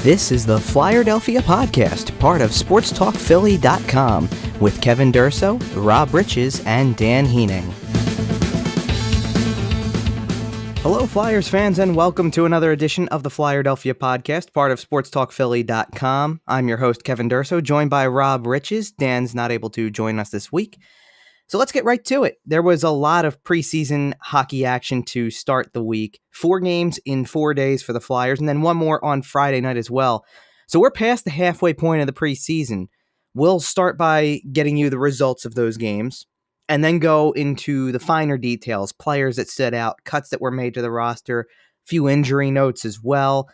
This is the Flyerdelphia Podcast, part of SportsTalkPhilly.com, with Kevin Durso, Rob Riches, and Dan Heening. Hello, Flyers fans, and welcome to another edition of the Flyerdelphia Podcast, part of SportsTalkPhilly.com. I'm your host, Kevin Durso, joined by Rob Riches. Dan's not able to join us this week. So let's get right to it. There was a lot of preseason hockey action to start the week. 4 games in 4 days for the Flyers, and then one more on Friday night as well. So we're past the halfway point of the preseason. We'll start by getting you the results of those games, and then go into the finer details, players that stood out, cuts that were made to the roster, a few injury notes as well,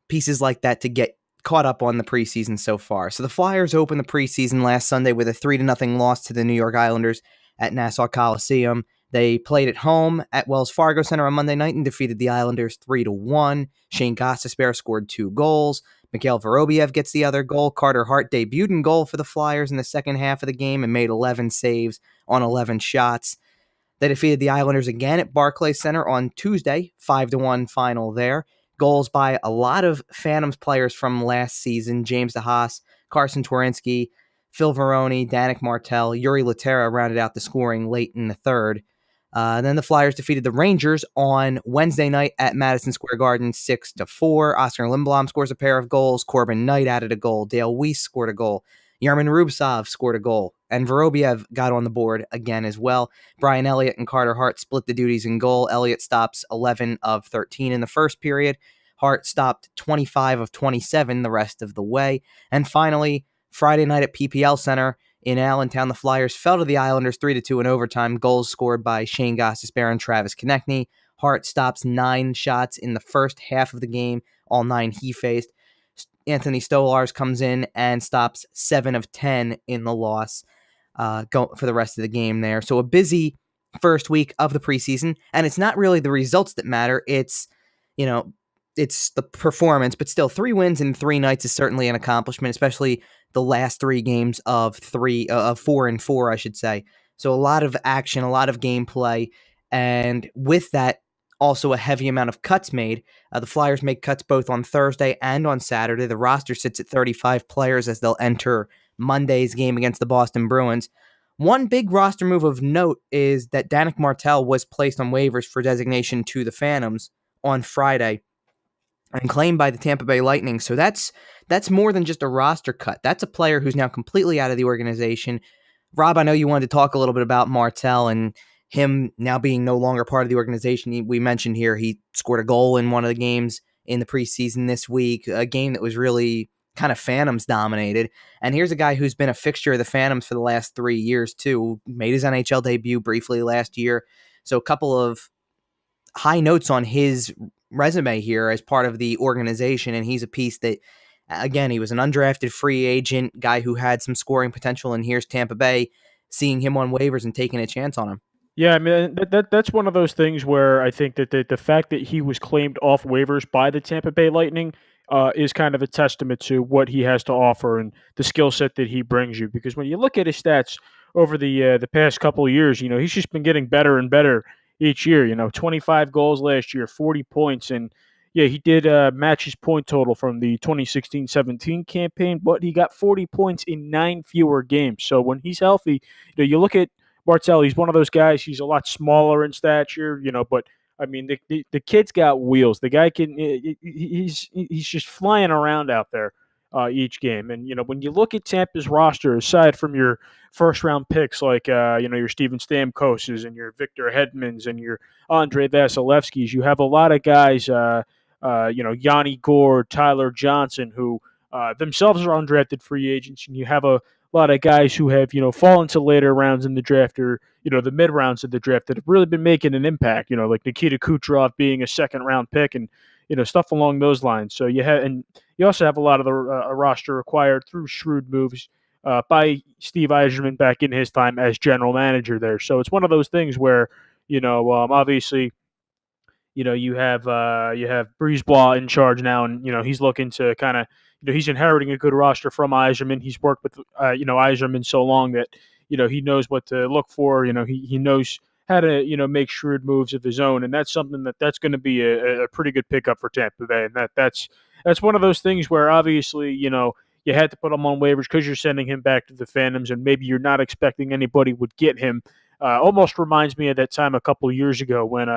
pieces like that to get caught up on the preseason so far. So the Flyers opened the preseason last Sunday with a 3-0 loss to the New York Islanders at Nassau Coliseum. They played at home at Wells Fargo Center on Monday night and defeated the Islanders 3-1. Shane Gostisbehere scored 2 goals. Michal gets the other goal. Carter Hart debuted in goal for the Flyers in the second half of the game and made 11 saves on 11 shots. They defeated the Islanders again at Barclays Center on Tuesday, 5-1 final there. Goals by a lot of Phantoms players from last season: James DeHaas, Carson Twarynski, Phil Varone, Danik Martel, Yuri Laterra rounded out the scoring late in the third. Then the Flyers defeated the Rangers on Wednesday night at Madison Square Garden 6-4. Oscar Lindblom scores a pair of goals. Corbin Knight added a goal. Dale Weiss scored a goal. Yarmin Rubtsov scored a goal. And Vorobiev got on the board again as well. Brian Elliott and Carter Hart split the duties in goal. Elliott stops 11 of 13 in the first period. Hart stopped 25 of 27 the rest of the way. And finally, Friday night at PPL Center in Allentown, the Flyers fell to the Islanders 3-2 in overtime. Goals scored by Shane Gostisbehere and Travis Konecny. Hart stops 9 shots in the first half of the game, all 9 he faced. Anthony Stolarz comes in and stops 7 of 10 in the loss for the rest of the game there. So a busy first week of the preseason, and it's not really the results that matter. It's the performance, but still 3 wins in 3 nights is certainly an accomplishment, especially the last 3 games of 4-4, I should say. So a lot of action, a lot of gameplay, and with that, also a heavy amount of cuts made. The Flyers make cuts both on Thursday and on Saturday. The roster sits at 35 players as they'll enter Monday's game against the Boston Bruins. One big roster move of note is that Danik Martel was placed on waivers for designation to the Phantoms on Friday and claimed by the Tampa Bay Lightning. So that's more than just a roster cut. That's a player who's now completely out of the organization. Rob, I know you wanted to talk a little bit about Martel and him now being no longer part of the organization. We mentioned here he scored a goal in one of the games in the preseason this week, a game that was really kind of Phantoms dominated. And here's a guy who's been a fixture of the Phantoms for the last 3 years too, made his NHL debut briefly last year. So a couple of high notes on his resume here as part of the organization, and he's a piece that, again, he was an undrafted free agent, guy who had some scoring potential, and here's Tampa Bay seeing him on waivers and taking a chance on him. Yeah, I mean, that's one of those things where I think that the fact that he was claimed off waivers by the Tampa Bay Lightning is kind of a testament to what he has to offer and the skill set that he brings you. Because when you look at his stats over the past couple of years, he's just been getting better and better each year. 25 goals last year, 40 points, and yeah, he did match his point total from the 2016-17 campaign, but he got 40 points in 9 fewer games. So when he's healthy, you look at Martel, he's one of those guys. He's a lot smaller in stature, but I mean, the kid's got wheels. The guy he's just flying around out there each game. And when you look at Tampa's roster, aside from your first round picks like your Steven Stamkoses and your Victor Hedmans and your Andre Vasilevskis, you have a lot of guys. Yanni Gourde, Tyler Johnson, who themselves are undrafted free agents, and you have a lot of guys who have, fallen to later rounds in the draft or, the mid rounds of the draft that have really been making an impact, like Nikita Kucherov being a second round pick and, stuff along those lines. So you also have a lot of the roster acquired through shrewd moves by Steve Yzerman back in his time as general manager there. So it's one of those things where, obviously, you have Brisebois in charge now, and he's looking to kind of, he's inheriting a good roster from Yzerman. He's worked with Yzerman so long that he knows what to look for. He knows how to make shrewd moves of his own, and that's something that's going to be a pretty good pickup for Tampa Bay. And that's one of those things where obviously you had to put him on waivers because you're sending him back to the Phantoms, and maybe you're not expecting anybody would get him. Almost reminds me of that time a couple of years ago when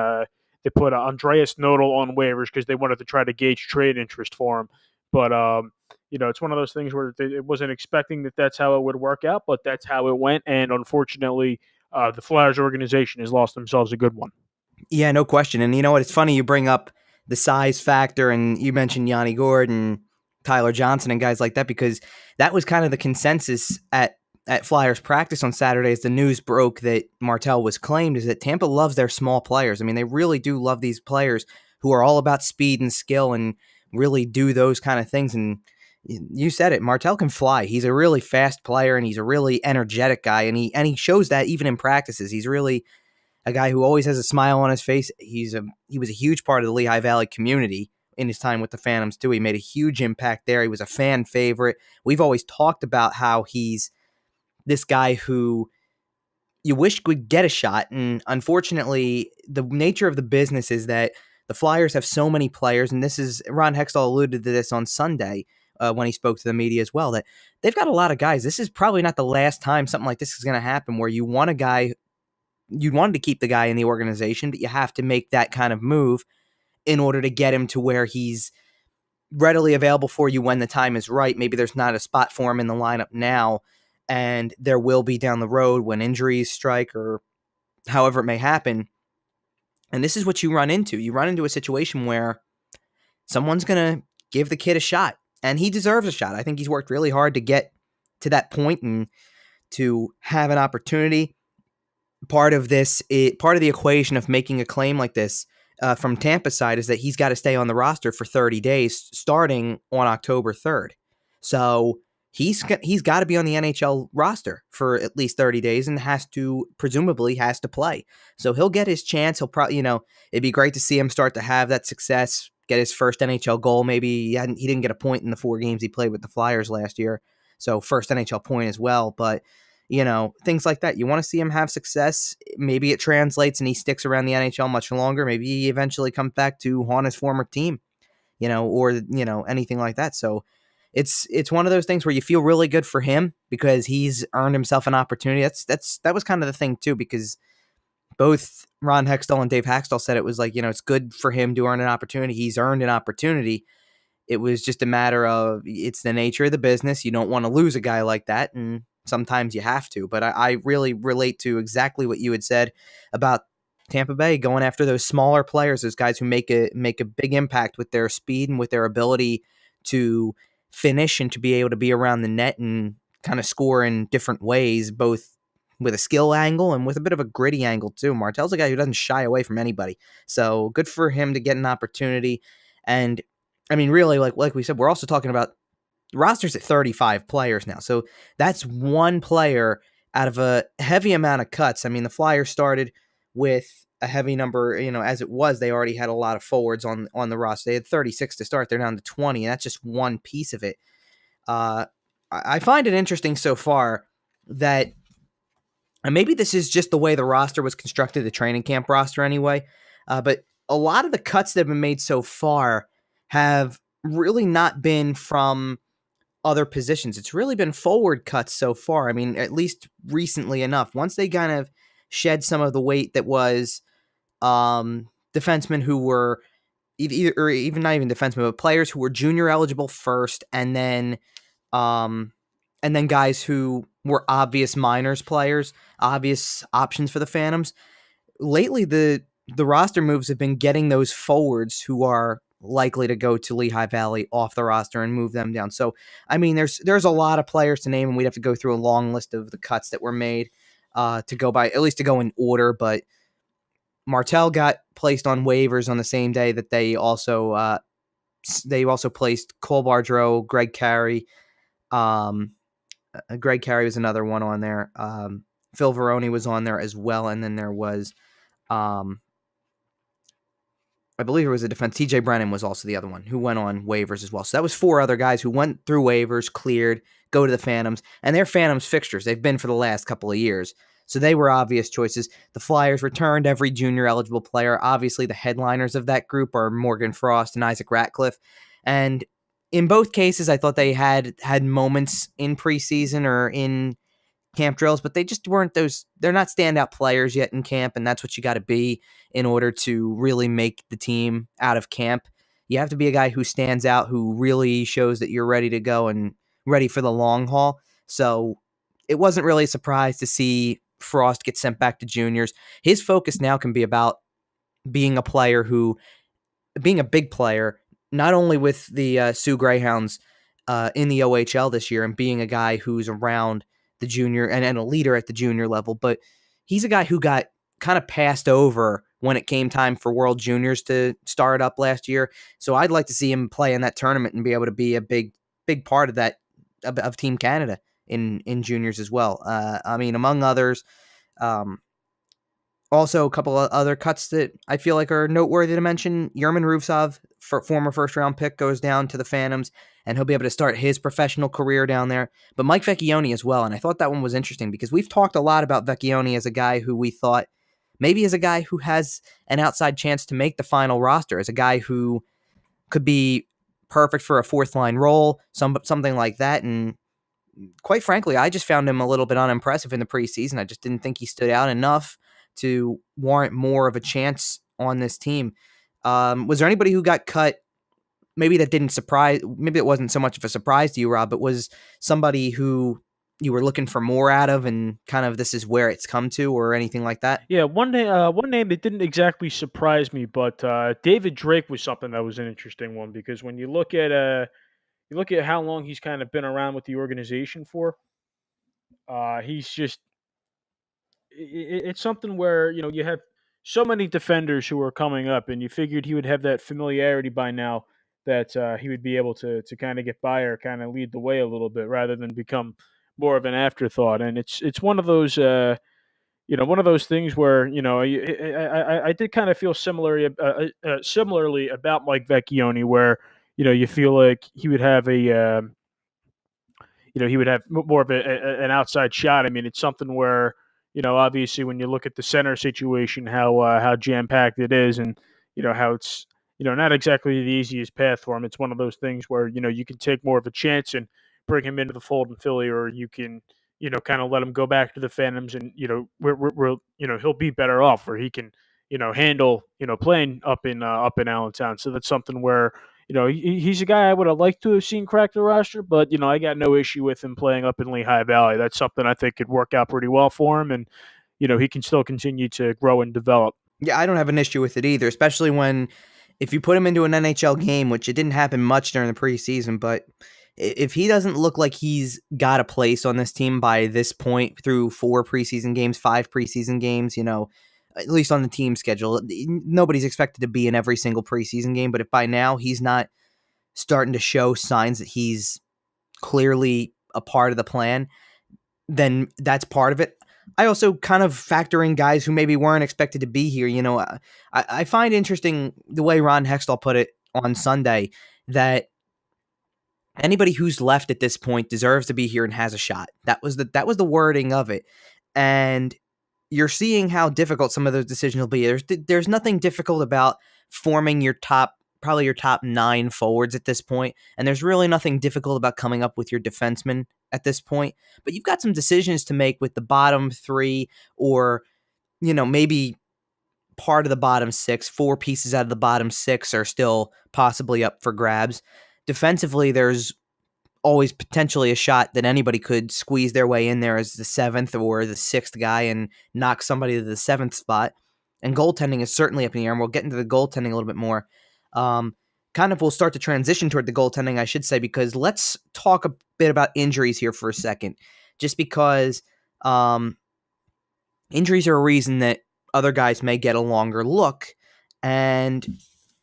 they put Andreas Nodal on waivers because they wanted to try to gauge trade interest for him. But it's one of those things where it wasn't expecting that's how it would work out, but that's how it went. And unfortunately, the Flyers organization has lost themselves a good one. Yeah, no question. And you know what? It's funny you bring up the size factor, and you mentioned Yanni Gordon, Tyler Johnson, and guys like that, because that was kind of the consensus at Flyers practice on Saturday as the news broke that Martel was claimed, is that Tampa loves their small players. I mean, they really do love these players who are all about speed and skill and really do those kind of things. And you said it, Martel can fly. He's a really fast player, and he's a really energetic guy, and he shows that even in practices. He's really a guy who always has a smile on his face. He was a huge part of the Lehigh Valley community in his time with the Phantoms too. He made a huge impact there. He was a fan favorite. We've always talked about how he's this guy who you wish would get a shot, and unfortunately, the nature of the business is that the Flyers have so many players, and this is Ron Hextall alluded to this on Sunday when he spoke to the media as well, that they've got a lot of guys. This is probably not the last time something like this is going to happen, where you want a guy. You'd want to keep the guy in the organization, but you have to make that kind of move in order to get him to where he's readily available for you when the time is right. Maybe there's not a spot for him in the lineup now, and there will be down the road when injuries strike or however it may happen. And this is what you run into. You run into a situation where someone's going to give the kid a shot, and he deserves a shot. I think he's worked really hard to get to that point and to have an opportunity. Part of the equation of making a claim like this from Tampa's side is that he's got to stay on the roster for 30 days starting on October 3rd. So he's got to be on the NHL roster for at least 30 days and presumably has to play. So he'll get his chance. He'll probably, it'd be great to see him start to have that success, get his first NHL goal. Maybe he didn't get a point in the 4 games he played with the Flyers last year. So first NHL point as well. But things like that. You want to see him have success. Maybe it translates and he sticks around the NHL much longer. Maybe he eventually comes back to haunt his former team, or anything like that. So it's one of those things where you feel really good for him because he's earned himself an opportunity. That was kind of the thing too, because both Ron Hextall and Dave Haxtell said it was like, it's good for him to earn an opportunity. He's earned an opportunity. It was just a matter of, it's the nature of the business. You don't want to lose a guy like that, and sometimes you have to. But I really relate to exactly what you had said about Tampa Bay going after those smaller players, those guys who make a big impact with their speed and with their ability to finish and to be able to be around the net and kind of score in different ways, both with a skill angle and with a bit of a gritty angle too. Martel's a guy who doesn't shy away from anybody. So good for him to get an opportunity. And I mean, really, like we said, we're also talking about the roster's at 35 players now. So that's one player out of a heavy amount of cuts. I mean, the Flyers started with a heavy number, as it was, they already had a lot of forwards on the roster. They had 36 to start. They're down to 20, and that's just one piece of it. I find it interesting so far that, and maybe this is just the way the roster was constructed, the training camp roster anyway, but a lot of the cuts that have been made so far have really not been from other positions. It's really been forward cuts so far. I mean, at least recently enough. Once they kind of shed some of the weight that was defensemen who were either, or even not even defensemen, but players who were junior eligible first, and then guys who were obvious minors players, obvious options for the Phantoms. Lately, the roster moves have been getting those forwards who are likely to go to Lehigh Valley off the roster and move them down. So, I mean, there's a lot of players to name, and we'd have to go through a long list of the cuts that were made to go by, at least to go in order. But Martel got placed on waivers on the same day that they also placed Cole Bardreau, Greg Carey. Greg Carey was another one on there. Phil Varone was on there as well, and then there was I believe it was a defense. TJ Brennan was also the other one who went on waivers as well. So that was 4 other guys who went through waivers, cleared, go to the Phantoms, and they're Phantoms fixtures. They've been for the last couple of years. So they were obvious choices. The Flyers returned every junior eligible player. Obviously, the headliners of that group are Morgan Frost and Isaac Ratcliffe. And in both cases, I thought they had moments in preseason or in camp drills, but they just weren't those. They're not standout players yet in camp, and that's what you got to be in order to really make the team out of camp. You have to be a guy who stands out, who really shows that you're ready to go and ready for the long haul. So it wasn't really a surprise to see Frost get sent back to juniors. His focus now can be about being a player who, being a big player, not only with the Sioux Greyhounds in the OHL this year and being a guy who's around the junior and a leader at the junior level, but he's a guy who got kind of passed over when it came time for World Juniors to start up last year. So I'd like to see him play in that tournament and be able to be a big part of that, of Team Canada in juniors as well. I mean, among others, also a couple of other cuts that I feel like are noteworthy to mention. Yerman Ruvsov, former first-round pick, goes down to the Phantoms, and he'll be able to start his professional career down there. But Mike Vecchione as well, and I thought that one was interesting because we've talked a lot about Vecchione as a guy who we thought maybe is a guy who has an outside chance to make the final roster, as a guy who could be perfect for a fourth-line role, something like that. And quite frankly, I just found him a little bit unimpressive in the preseason. I just didn't think he stood out enough to warrant more of a chance on this team. Was there anybody who got cut, maybe that didn't surprise, maybe it wasn't so much of a surprise to you, Rob, but was somebody who you were looking for more out of and kind of this is where it's come to, or anything like that? Yeah, one name that didn't exactly surprise me, but David Drake was something that was an interesting one because when you look at how long he's kind of been around with the organization for, he's just it's something where you have so many defenders who are coming up, and you figured he would have that familiarity by now that he would be able to kind of get by or kind of lead the way a little bit rather than become more of an afterthought. And it's one of those. One of those things where I did kind of feel similarly about Mike Vecchione, where you feel like he would have he would have more of an outside shot. I mean, it's something where obviously when you look at the center situation, how jam packed it is, and how it's not exactly the easiest path for him. It's one of those things where you can take more of a chance and bring him into the fold in Philly, or you can kind of let him go back to the Phantoms, and we're he'll be better off, or he can handle playing up in Allentown. So that's something where he's a guy I would have liked to have seen crack the roster, but I got no issue with him playing up in Lehigh Valley. That's something I think could work out pretty well for him, and he can still continue to grow and develop. Yeah, I don't have an issue with it either, especially when if you put him into an NHL game, which it didn't happen much during the preseason, but if he doesn't look like he's got a place on this team by this point through 4 preseason games, 5 preseason games, at least on the team schedule, nobody's expected to be in every single preseason game, but if by now he's not starting to show signs that he's clearly a part of the plan, then that's part of it. I also kind of factor in guys who maybe weren't expected to be here. I find interesting the way Ron Hextall put it on Sunday, that anybody who's left at this point deserves to be here and has a shot. That was the wording of it. And you're seeing how difficult some of those decisions will be. There's nothing difficult about forming probably your top 9 forwards at this point, and there's really nothing difficult about coming up with your defensemen at this point. But you've got some decisions to make with the bottom 3, or maybe part of the bottom 6. 4 pieces out of the bottom 6 are still possibly up for grabs. Defensively, there's always potentially a shot that anybody could squeeze their way in there as the 7th or the 6th guy and knock somebody to the 7th spot. And goaltending is certainly up in the air, and we'll get into the goaltending a little bit more. We'll start to transition toward the goaltending, I should say, because let's talk a bit about injuries here for a second. Just because injuries are a reason that other guys may get a longer look, and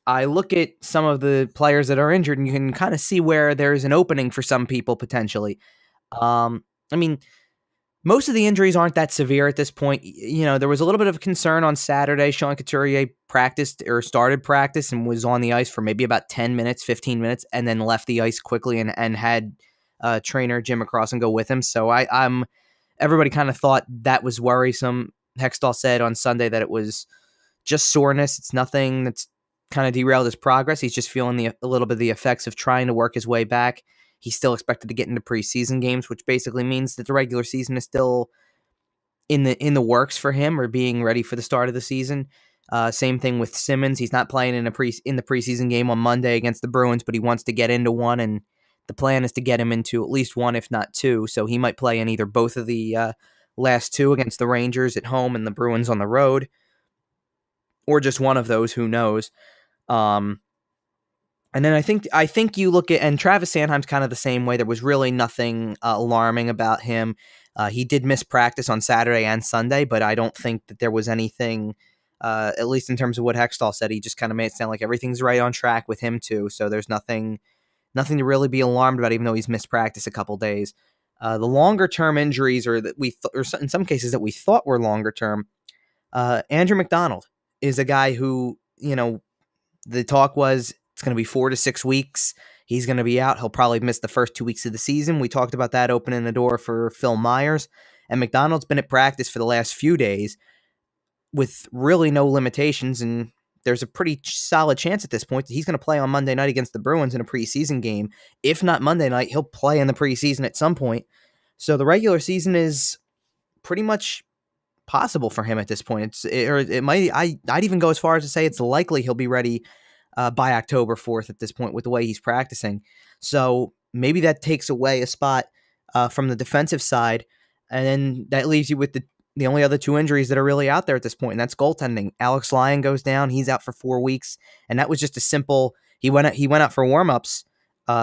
I look at some of the players that are injured, and you can kind of see where there's an opening for some people potentially. Most of the injuries aren't that severe at this point. There was a little bit of concern on Saturday. Sean Couturier started practice and was on the ice for maybe about 10 minutes, 15 minutes, and then left the ice quickly and had trainer Jim McCrossan go with him. So I'm everybody kind of thought that was worrisome. Hextall said on Sunday that it was just soreness. It's nothing that's kind of derailed his progress. He's just feeling a little bit of the effects of trying to work his way back. He's still expected to get into preseason games, which basically means that the regular season is still in the works for him, or being ready for the start of the season. Same thing with Simmonds. He's not playing in the preseason game on Monday against the Bruins, but he wants to get into one, and the plan is to get him into at least one, if not two. So he might play in either both of the last two against the Rangers at home and the Bruins on the road, or just one of those. Who knows? And then I think you look at, and Travis Sanheim's kind of the same way. There was really nothing alarming about him. He did miss practice on Saturday and Sunday, but I don't think that there was anything, at least in terms of what Hextall said. He just kind of made it sound like everything's right on track with him too. So there's nothing to really be alarmed about, even though he's missed practice a couple days. The longer term injuries, or that or in some cases that we thought were longer term. Andrew MacDonald is a guy who, the talk was it's going to be 4 to 6 weeks. He's going to be out. He'll probably miss the first 2 weeks of the season. We talked about that opening the door for Phil Myers. And MacDonald's been at practice for the last few days with really no limitations. And there's a pretty solid chance at this point that he's going to play on Monday night against the Bruins in a preseason game. If not Monday night, he'll play in the preseason at some point. So the regular season is pretty much possible for him at this point. I'd even go as far as to say it's likely he'll be ready by October 4th at this point with the way he's practicing. So maybe that takes away a spot from the defensive side, and then that leaves you with the only other two injuries that are really out there at this point, and that's goaltending. Alex Lyon goes down. He's out for 4 weeks, and that was just a simple – he went out for warm-ups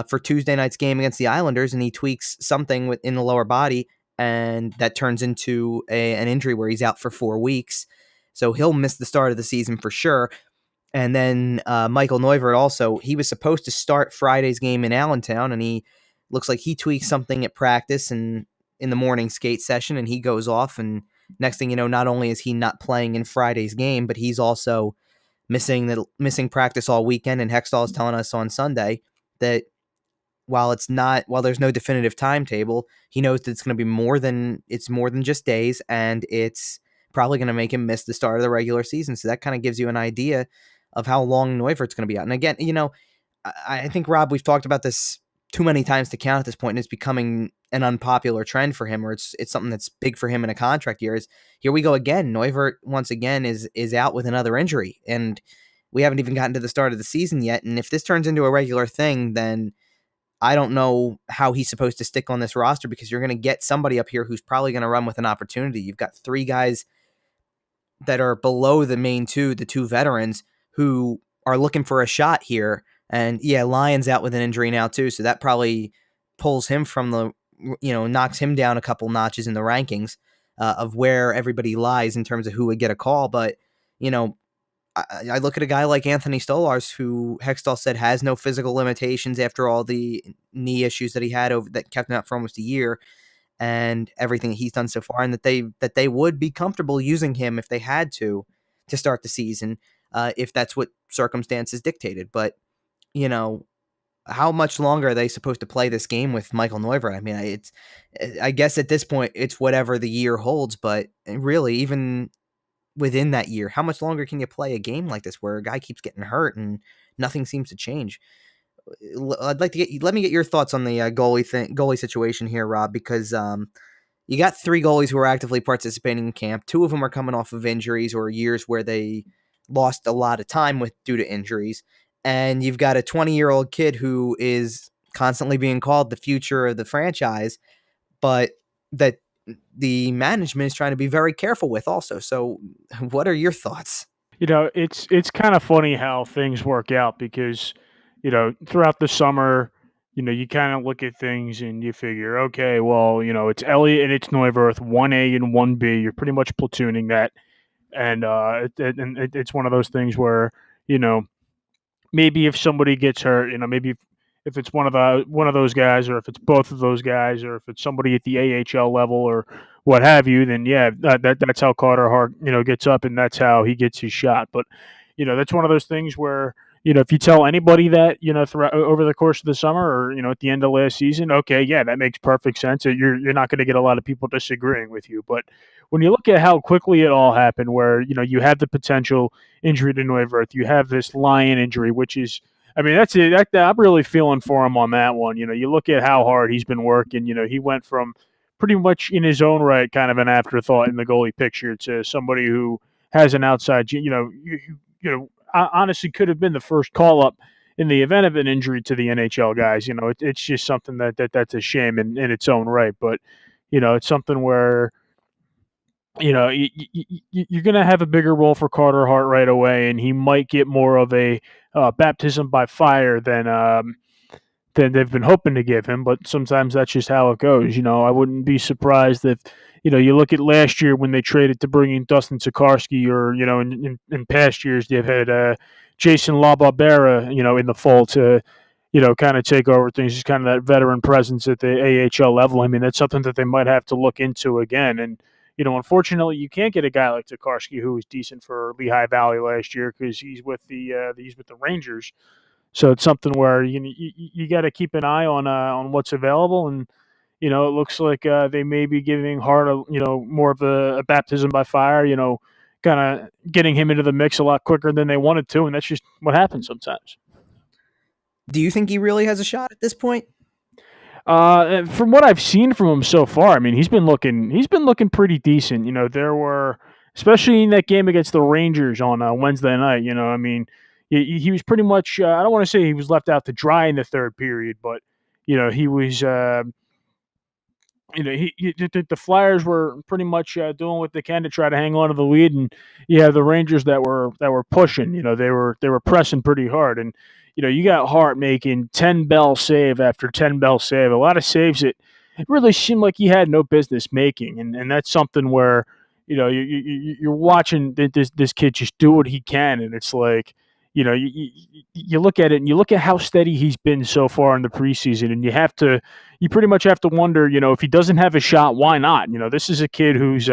for Tuesday night's game against the Islanders, and he tweaks something in the lower body, and that turns into an injury where he's out for 4 weeks. So he'll miss the start of the season for sure. And then Michael Neuvirth also, he was supposed to start Friday's game in Allentown, and he looks like he tweaks something at practice and in the morning skate session, and he goes off. And next thing you know, not only is he not playing in Friday's game, but he's also missing practice all weekend. And Hextall is telling us on Sunday that while there's no definitive timetable, he knows that it's going to be more than just days, and it's probably going to make him miss the start of the regular season. So that kind of gives you an idea of how long Neuvirth's going to be out. And again, I think, Rob, we've talked about this too many times to count at this point, and it's becoming an unpopular trend for him, or it's something that's big for him in a contract year. Is here we go again. Neuvirth once again is out with another injury, and we haven't even gotten to the start of the season yet. And if this turns into a regular thing, then I don't know how he's supposed to stick on this roster, because you're going to get somebody up here who's probably going to run with an opportunity. You've got 3 guys that are below the main the two veterans, who are looking for a shot here. And yeah, Lyon's out with an injury now too, so that probably pulls him from knocks him down a couple notches in the rankings of where everybody lies in terms of who would get a call. But, I look at a guy like Anthony Stolarz, who Hextall said has no physical limitations after all the knee issues that he had that kept him out for almost a year, and everything that he's done so far, and that they would be comfortable using him if they had to start the season, if that's what circumstances dictated. But, how much longer are they supposed to play this game with Michael Neuvirth? I mean, I guess at this point it's whatever the year holds, but really, even within that year, how much longer can you play a game like this where a guy keeps getting hurt and nothing seems to change? Let me get your thoughts on the goalie situation here, Rob, because you got 3 goalies who are actively participating in camp. 2 of them are coming off of injuries or years where they lost a lot of time due to injuries. And you've got a 20-year-old kid who is constantly being called the future of the franchise, but that the management is trying to be very careful with also. So what are your thoughts? It's kind of funny how things work out, because, throughout the summer, you kind of look at things and you figure, okay, well, it's Elliott and it's Neuvirth, 1A and 1B. You're pretty much platooning that. And it's one of those things where, maybe if somebody gets hurt, maybe if it's one of those guys, or if it's both of those guys, or if it's somebody at the AHL level or what have you, then yeah, that's how Carter Hart, gets up, and that's how he gets his shot. But, that's one of those things where, if you tell anybody that, throughout over the course of the summer or, at the end of last season, okay, yeah, that makes perfect sense. You're not going to get a lot of people disagreeing with you. But when you look at how quickly it all happened, where, you have the potential injury to Neuvirth, you have this Lyon injury, which is, I mean, that's it. I'm really feeling for him on that one. You look at how hard he's been working. He went from pretty much in his own right, kind of an afterthought in the goalie picture, to somebody who has an outside, honestly could have been the first call up in the event of an injury to the NHL guys. It's just something that's a shame in its own right. But it's something where you're going to have a bigger role for Carter Hart right away, and he might get more of a baptism by fire than they've been hoping to give him. But sometimes that's just how it goes. I wouldn't be surprised if you look at last year when they traded to bring in Dustin Sikorsky, or in past years they've had Jason LaBarbera, in the fold to kind of take over things, just kind of that veteran presence at the AHL level. I mean, that's something that they might have to look into again. And unfortunately, you can't get a guy like Sikorsky, who was decent for Lehigh Valley last year, because he's with the Rangers. So it's something where you got to keep an eye on what's available. And it looks like they may be giving Hart more of a baptism by fire. Kind of getting him into the mix a lot quicker than they wanted to, and that's just what happens sometimes. Do you think he really has a shot at this point? From what I've seen from him so far, I mean, he's been looking pretty decent. There were, especially in that game against the Rangers on Wednesday night. I mean, he was pretty much. I don't want to say he was left out to dry in the third period, but he was. The Flyers were pretty much doing what they can to try to hang on to the lead, and the Rangers that were pushing. They were pressing pretty hard, and you got Hart making 10 bell save after 10 bell save, a lot of saves that it really seemed like he had no business making, and that's something where you're watching this kid just do what he can, and it's like. You look at it and you look at how steady he's been so far in the preseason, and you pretty much have to wonder, if he doesn't have a shot, why not? This is a kid who's,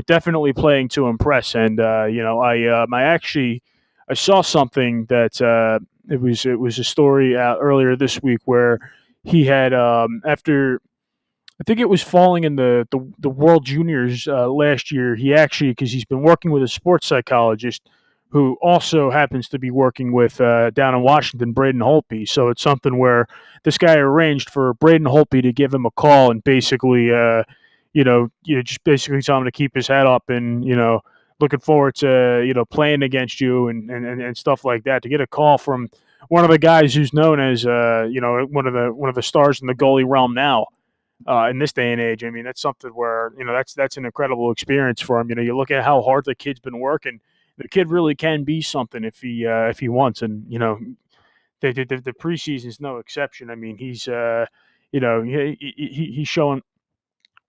definitely playing to impress. And, I saw something that it was a story out earlier this week where he had, after, I think it was falling in the World Juniors last year, he actually, because he's been working with a sports psychologist who also happens to be working with down in Washington, Braden Holtby. So it's something where this guy arranged for Braden Holtby to give him a call and basically, just basically tell him to keep his head up and, looking forward to, playing against you and stuff like that. To get a call from one of the guys who's known as, one of the stars in the goalie realm now. In this day and age, I mean, that's something where that's an incredible experience for him. You look at how hard the kid's been working. The kid really can be something if he wants, and the preseason is no exception. I mean, he's he's showing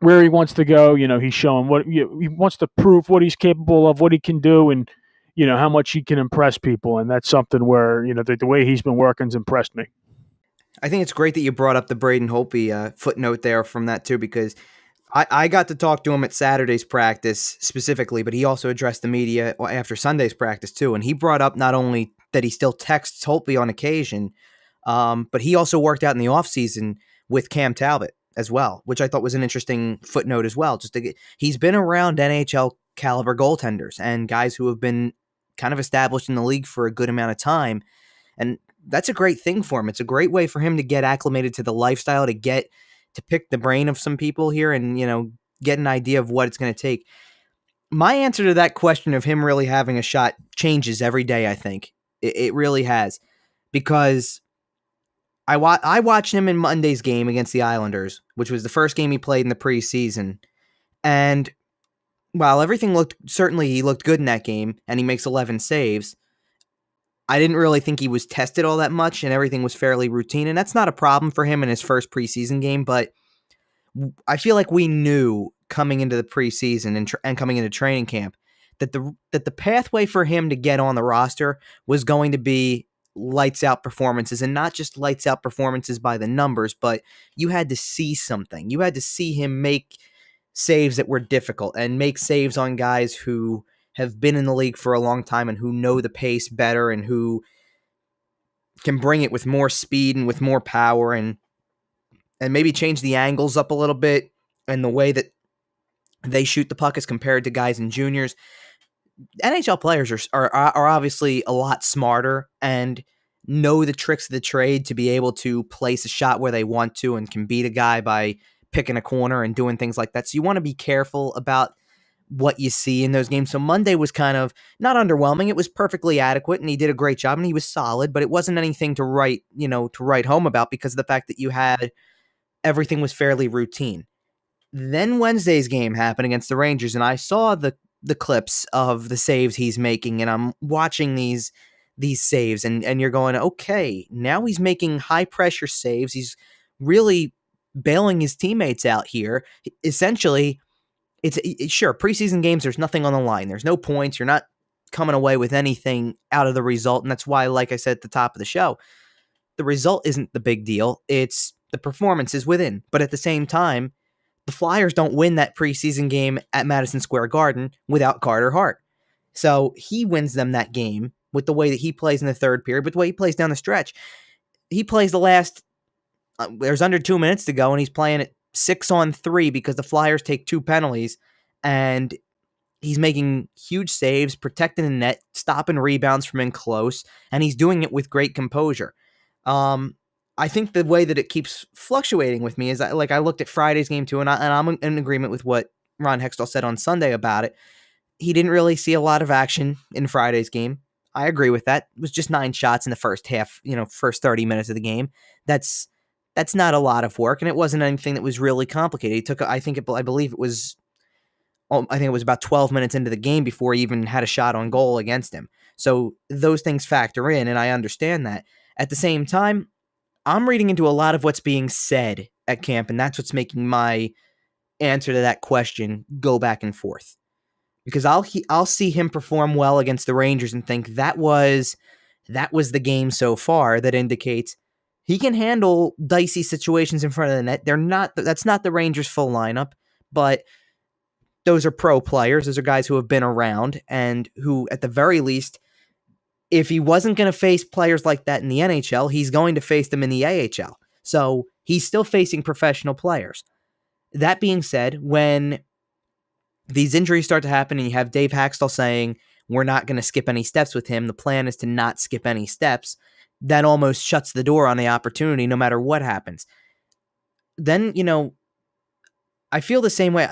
where he wants to go. He's showing what he wants to prove, what he's capable of, what he can do, and how much he can impress people. And that's something where the way he's been working's impressed me. I think it's great that you brought up the Braden Holtby footnote there from that too, because I got to talk to him at Saturday's practice specifically, but he also addressed the media after Sunday's practice too. And he brought up not only that he still texts Holtby on occasion, but he also worked out in the offseason with Cam Talbot as well, which I thought was an interesting footnote as well. He's been around NHL caliber goaltenders and guys who have been kind of established in the league for a good amount of time. And that's a great thing for him. It's a great way for him to get acclimated to the lifestyle, to pick the brain of some people here and, get an idea of what it's going to take. My answer to that question of him really having a shot changes every day, I think. It really has. Because I watched him in Monday's game against the Islanders, which was the first game he played in the preseason. And while everything he looked good in that game, and he makes 11 saves, I didn't really think he was tested all that much, and everything was fairly routine. And that's not a problem for him in his first preseason game, but I feel like we knew coming into the preseason and coming into training camp that the pathway for him to get on the roster was going to be lights out performances, and not just lights out performances by the numbers, but you had to see something. You had to see him make saves that were difficult and make saves on guys who have been in the league for a long time and who know the pace better and who can bring it with more speed and with more power and maybe change the angles up a little bit and the way that they shoot the puck as compared to guys in juniors. NHL players are obviously a lot smarter and know the tricks of the trade to be able to place a shot where they want to and can beat a guy by picking a corner and doing things like that. So you want to be careful about what you see in those games. So Monday was kind of not underwhelming. It was perfectly adequate and he did a great job and he was solid, but it wasn't anything to write home about because of the fact that you had everything was fairly routine. Then Wednesday's game happened against the Rangers, and I saw the clips of the saves he's making, and I'm watching these saves, and you're going, okay, now he's making high pressure saves. He's really bailing his teammates out here. Essentially, it's sure preseason games. There's nothing on the line. There's no points. You're not coming away with anything out of the result, and that's why, like I said at the top of the show, the result isn't the big deal. It's the performances within. But at the same time, the Flyers don't win that preseason game at Madison Square Garden without Carter Hart. So he wins them that game with the way that he plays in the third period, with the way he plays down the stretch. He plays the last, there's under 2 minutes to go, and he's playing it 6-on-3 because the Flyers take 2 penalties, and he's making huge saves, protecting the net, stopping rebounds from in close, and he's doing it with great composure. I think the way that it keeps fluctuating with me is I looked at Friday's game too, and I'm in agreement with what Ron Hextall said on Sunday about it. He didn't really see a lot of action in Friday's game. I agree with that. It was just 9 shots in the first half, first 30 minutes of the game. That's not a lot of work, and it wasn't anything that was really complicated. He took, I think it was about 12 minutes into the game before he even had a shot on goal against him. So those things factor in, and I understand that. At the same time, I'm reading into a lot of what's being said at camp, and that's what's making my answer to that question go back and forth. Because I'll see him perform well against the Rangers and think that was the game so far that indicates he can handle dicey situations in front of the net. That's not the Rangers' full lineup, but those are pro players. Those are guys who have been around and who, at the very least, if he wasn't going to face players like that in the NHL, he's going to face them in the AHL. So he's still facing professional players. That being said, when these injuries start to happen and you have Dave Haxtell saying, we're not going to skip any steps with him, the plan is to not skip any steps, that almost shuts the door on the opportunity no matter what happens. Then, I feel the same way.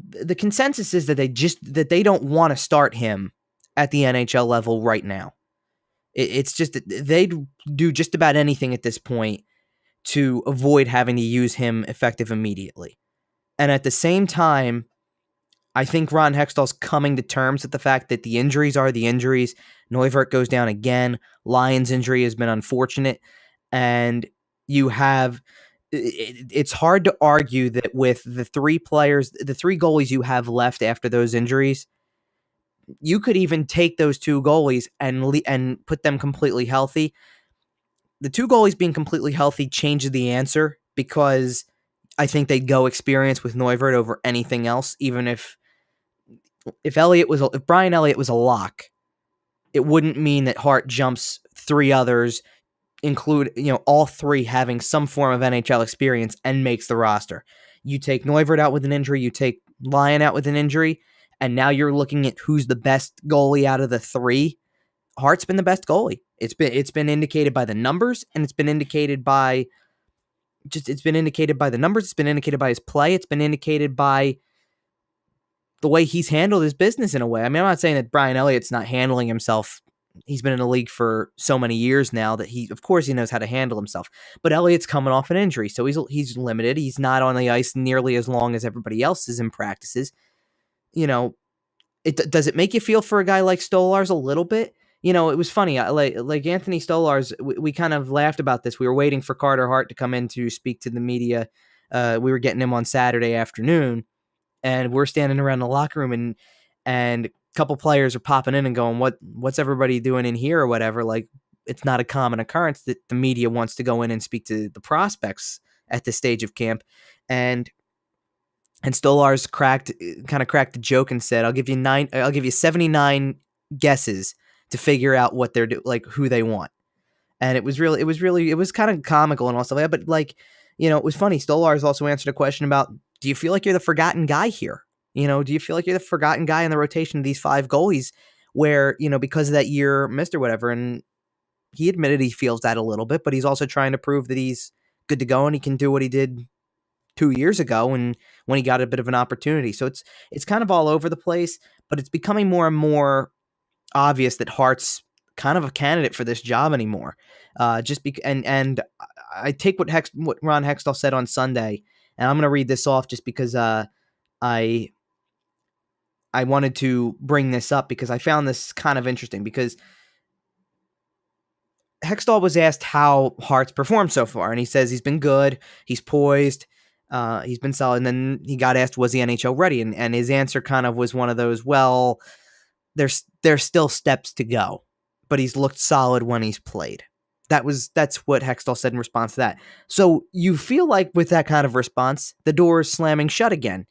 The consensus is that they don't want to start him at the NHL level right now. It's just that they do just about anything at this point to avoid having to use him effective immediately. And at the same time, I think Ron Hextall's coming to terms with the fact that the injuries are the injuries. Neuvirth goes down again. Lyon's injury has been unfortunate. And it's hard to argue that with the 3 goalies you have left after those injuries, you could even take those 2 goalies and put them completely healthy. The 2 goalies being completely healthy changes the answer because I think they'd go experience with Neuvirth over anything else. Even if Brian Elliott was a lock, it wouldn't mean that Hart jumps 3 others, include all 3 having some form of NHL experience and makes the roster. You take Neuvirth out with an injury, you take Lyon out with an injury, and now you're looking at who's the best goalie out of the 3. Hart's been the best goalie. It's been indicated by the numbers, and it's been indicated by the numbers. It's been indicated by his play. It's been indicated by the way he's handled his business in a way. I mean, I'm not saying that Brian Elliott's not handling himself. He's been in the league for so many years now that of course he knows how to handle himself. But Elliott's coming off an injury, so he's limited. He's not on the ice nearly as long as everybody else is in practices. Does it make you feel for a guy like Stolarz a little bit? It was funny. Like Anthony Stolarz, we kind of laughed about this. We were waiting for Carter Hart to come in to speak to the media. We were getting him on Saturday afternoon, and we're standing around the locker room, and a couple players are popping in and going, "What's everybody doing in here?" or whatever. Like, it's not a common occurrence that the media wants to go in and speak to the prospects at this stage of camp, and Stolarz cracked the joke and said, I'll give you 79 guesses to figure out what they're who they want. And it was kind of comical and all stuff like that. But like, it was funny. Stolarz also answered a question about, do you feel like you're the forgotten guy here? Do you feel like you're the forgotten guy in the rotation of these 5 goalies where, because of that year missed or whatever? And he admitted he feels that a little bit, but he's also trying to prove that he's good to go and he can do what he did 2 years ago and when he got a bit of an opportunity. So it's kind of all over the place, but it's becoming more and more obvious that Hart's kind of a candidate for this job anymore. And I take what Ron Hextall said on Sunday, and I'm going to read this off just because I wanted to bring this up because I found this kind of interesting because Hextall was asked how Hart's performed so far, and he says he's been good, he's poised, he's been solid. And then he got asked, was he NHL ready? And his answer kind of was one of those, well, there's still steps to go, but he's looked solid when he's played. That's what Hextall said in response to that. So you feel like with that kind of response, the door is slamming shut again.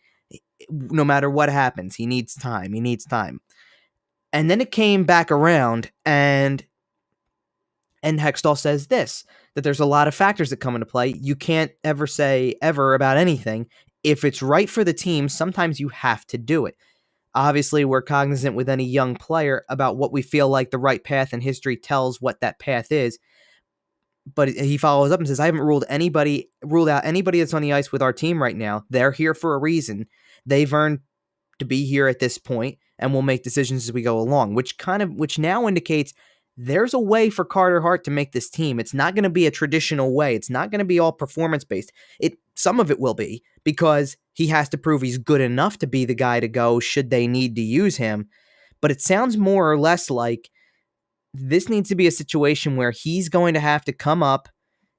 No matter what happens, he needs time. He needs time. And then it came back around, and Hextall says this, that there's a lot of factors that come into play. You can't ever say ever about anything. If it's right for the team, sometimes you have to do it. Obviously, we're cognizant with any young player about what we feel like the right path, and history tells what that path is. But he follows up and says, I haven't ruled out anybody that's on the ice with our team right now. They're here for a reason. They've earned to be here at this point, and we'll make decisions as we go along, which now indicates there's a way for Carter Hart to make this team. It's not going to be a traditional way. It's not going to be all performance-based. Some of it will be because he has to prove he's good enough to be the guy to go should they need to use him. But it sounds more or less like this needs to be a situation where he's going to have to come up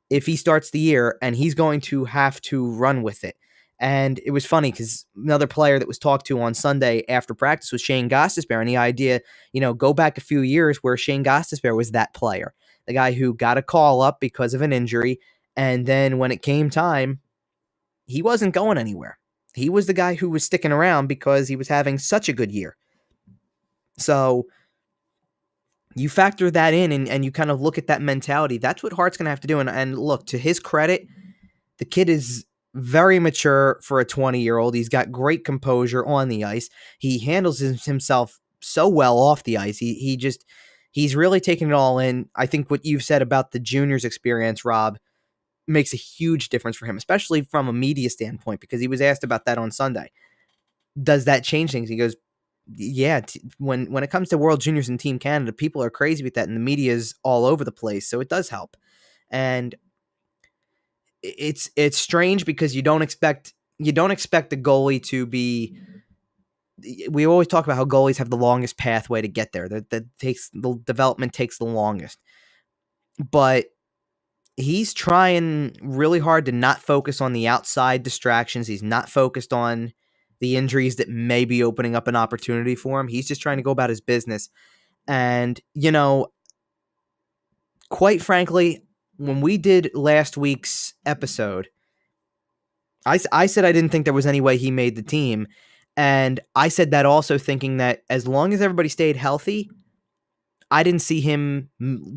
if he starts the year, and he's going to have to run with it. And it was funny because another player that was talked to on Sunday after practice was Shane Gostisbehere, and the idea, go back a few years where Shane Gostisbehere was that player, the guy who got a call up because of an injury, and then when it came time, he wasn't going anywhere. He was the guy who was sticking around because he was having such a good year. So you factor that in and you kind of look at that mentality. That's what Hart's going to have to do. And look, to his credit, the kid is very mature for a 20-year-old. He's got great composure on the ice. He handles himself so well off the ice. He's really taking it all in. I think what you've said about the juniors experience, Rob, makes a huge difference for him, especially from a media standpoint, because he was asked about that on Sunday. Does that change things? He goes, yeah, when it comes to World Juniors and Team Canada, people are crazy with that, and the media is all over the place, so it does help. And it's strange because you don't expect the goalie to be. We always talk about how goalies have the longest pathway to get there. The development takes the longest, but he's trying really hard to not focus on the outside distractions. He's not focused on the injuries that may be opening up an opportunity for him. He's just trying to go about his business. And, quite frankly, when we did last week's episode, I said I didn't think there was any way he made the team. And I said that also thinking that as long as everybody stayed healthy, I didn't see him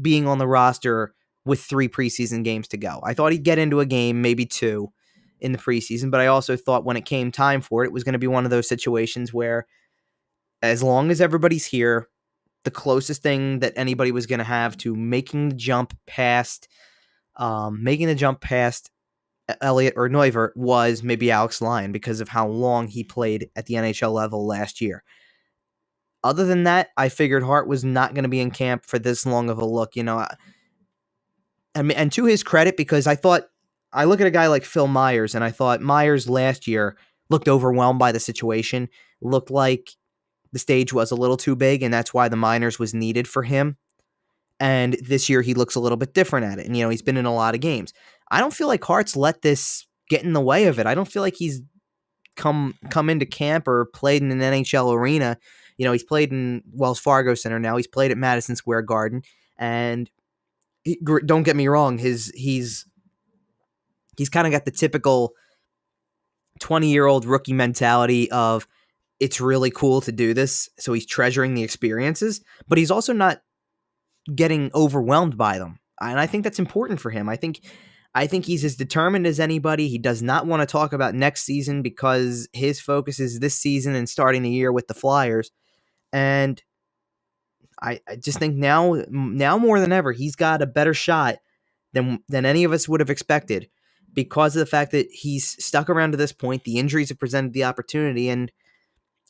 being on the roster with 3 preseason games to go. I thought he'd get into a game, maybe 2 in the preseason, but I also thought when it came time for it, it was going to be one of those situations where as long as everybody's here, the closest thing that anybody was going to have to making the jump past Elliott or Neuvirth was maybe Alex Lyon because of how long he played at the NHL level last year. Other than that, I figured Hart was not going to be in camp for this long of a look, and to his credit, because I look at a guy like Phil Myers, and I thought Myers last year looked overwhelmed by the situation, looked like the stage was a little too big, and that's why the minors was needed for him. And this year he looks a little bit different at it, and he's been in a lot of games. I don't feel like Hart's let this get in the way of it. I don't feel like he's come into camp or played in an NHL arena. He's played in Wells Fargo Center now. He's played at Madison Square Garden, and don't get me wrong, he's kind of got the typical 20-year-old rookie mentality of it's really cool to do this, so he's treasuring the experiences, but he's also not getting overwhelmed by them. I think that's important for him. I think he's as determined as anybody. He does not want to talk about next season because his focus is this season and starting the year with the Flyers. And I just think now more than ever, he's got a better shot than any of us would have expected because of the fact that he's stuck around to this point. The injuries have presented the opportunity, and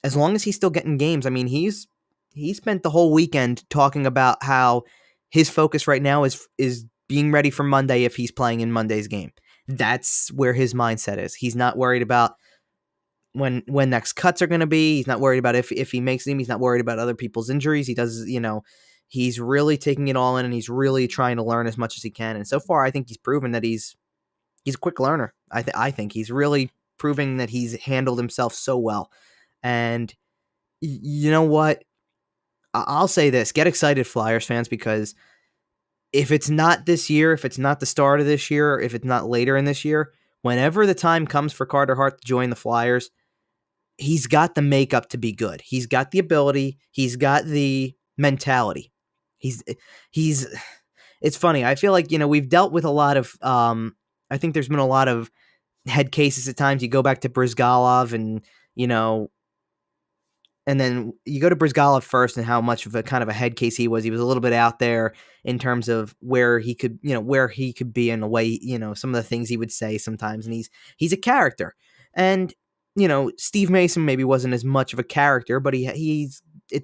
as long as he's still getting games, I mean, he spent the whole weekend talking about how his focus right now is being ready for Monday if he's playing in Monday's game. That's where his mindset is. He's not worried about when next cuts are going to be. He's not worried about if he makes them. He's not worried about other people's injuries. He does, he's really taking it all in, and he's really trying to learn as much as he can. And so far, I think he's proven that he's a quick learner. I think he's really proving that he's handled himself so well. And you know what? I'll say this. Get excited, Flyers fans, because if it's not this year, if it's not the start of this year, if it's not later in this year, whenever the time comes for Carter Hart to join the Flyers, he's got the makeup to be good. He's got the ability. He's got the mentality. He's it's funny. I feel like, we've dealt with a lot of, I think there's been a lot of head cases at times. You go back to Brizgalov and, and then you go to Brizgalov first and how much of a kind of a head case he was. He was a little bit out there in terms of where he could, where he could be in a way, some of the things he would say sometimes. And he's a character. And, Steve Mason maybe wasn't as much of a character, but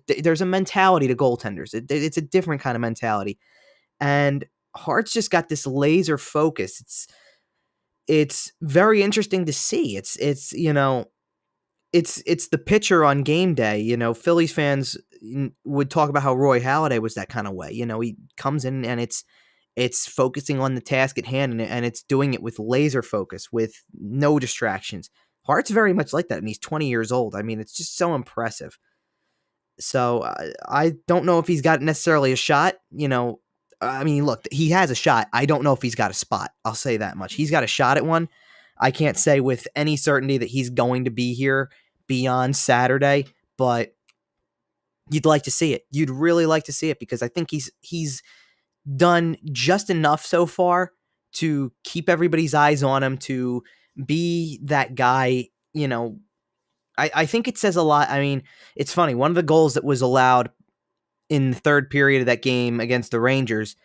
there's a mentality to goaltenders. It's a different kind of mentality. And Hart's just got this laser focus. It's very interesting to see. It's the pitcher on game day. Phillies fans would talk about how Roy Halladay was that kind of way. He comes in and it's focusing on the task at hand, and it's doing it with laser focus, with no distractions. Hart's very much like that, and he's 20 years old. I mean, it's just so impressive. So I don't know if he's got necessarily a shot. I mean, look, he has a shot. I don't know if he's got a spot. I'll say that much. He's got a shot at one. I can't say with any certainty that he's going to be here beyond Saturday, but you'd like to see it. You'd really like to see it because I think he's done just enough so far to keep everybody's eyes on him, to be that guy. I think it says a lot. I mean, it's funny. One of the goals that was allowed in the third period of that game against the Rangers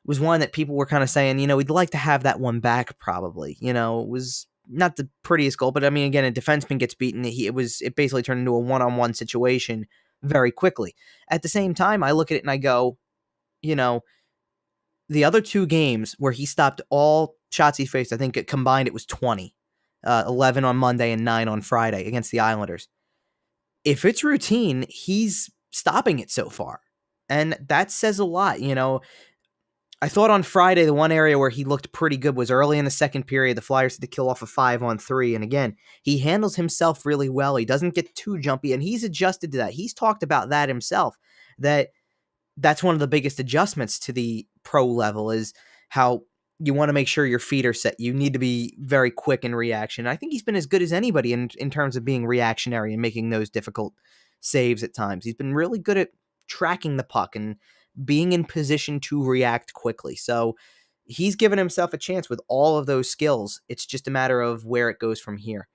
was one that people were kind of saying, we'd like to have that one back probably. It was not the prettiest goal, but I mean, again, a defenseman gets beaten. It basically turned into a one-on-one situation very quickly. At the same time, I look at it and I go, the other two games where he stopped all shots he faced, I think combined it was 20, 11 on Monday and 9 on Friday against the Islanders. If it's routine, he's stopping it so far. And that says a lot. I thought on Friday, the one area where he looked pretty good was early in the second period. The Flyers had to kill off a 5-on-3. And again, he handles himself really well. He doesn't get too jumpy, and he's adjusted to that. He's talked about that himself, that's one of the biggest adjustments to the pro level is how you want to make sure your feet are set. You need to be very quick in reaction. I think he's been as good as anybody in terms of being reactionary and making those difficult saves at times. He's been really good at tracking the puck and being in position to react quickly. So he's given himself a chance with all of those skills. It's just a matter of where it goes from here.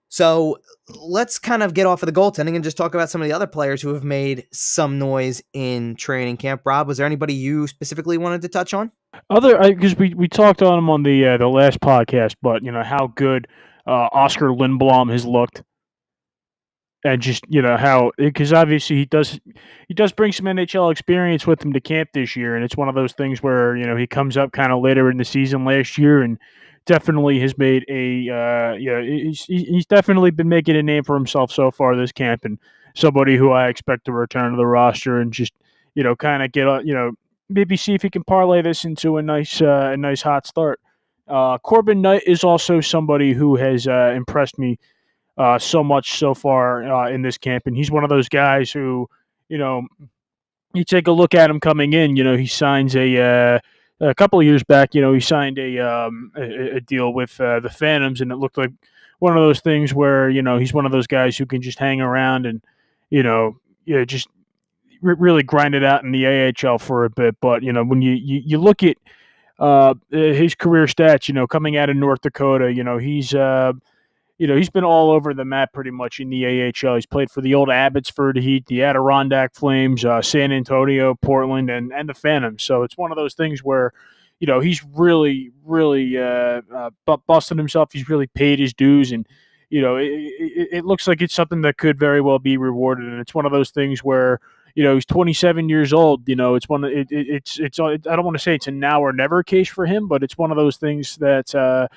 So let's kind of get off of the goaltending and just talk about some of the other players who have made some noise in training camp. Rob, was there anybody you specifically wanted to touch on? Because we talked on him on the last podcast, but how good Oscar Lindblom has looked. And just how, because obviously he does bring some NHL experience with him to camp this year, and it's one of those things where he comes up kind of later in the season last year and definitely has made he's definitely been making a name for himself so far this camp, and somebody who I expect to return to the roster and just kind of get maybe see if he can parlay this into a nice hot start. Corbin Knight is also somebody who has impressed me so much so far in this camp. And he's one of those guys who, you take a look at him coming in, he signs a couple of years back, he signed a deal with the Phantoms, and it looked like one of those things where, he's one of those guys who can just hang around and, just really grinded out in the AHL for a bit. But when you look at his career stats, coming out of North Dakota, he's been all over the map pretty much in the AHL. He's played for the old Abbotsford Heat, the Adirondack Flames, San Antonio, Portland, and the Phantoms. So it's one of those things where, he's really, really busted himself. He's really paid his dues, and it looks like it's something that could very well be rewarded. And it's one of those things where, he's 27 years old. It's one. It's. I don't want to say it's a now or never case for him, but it's one of those things that.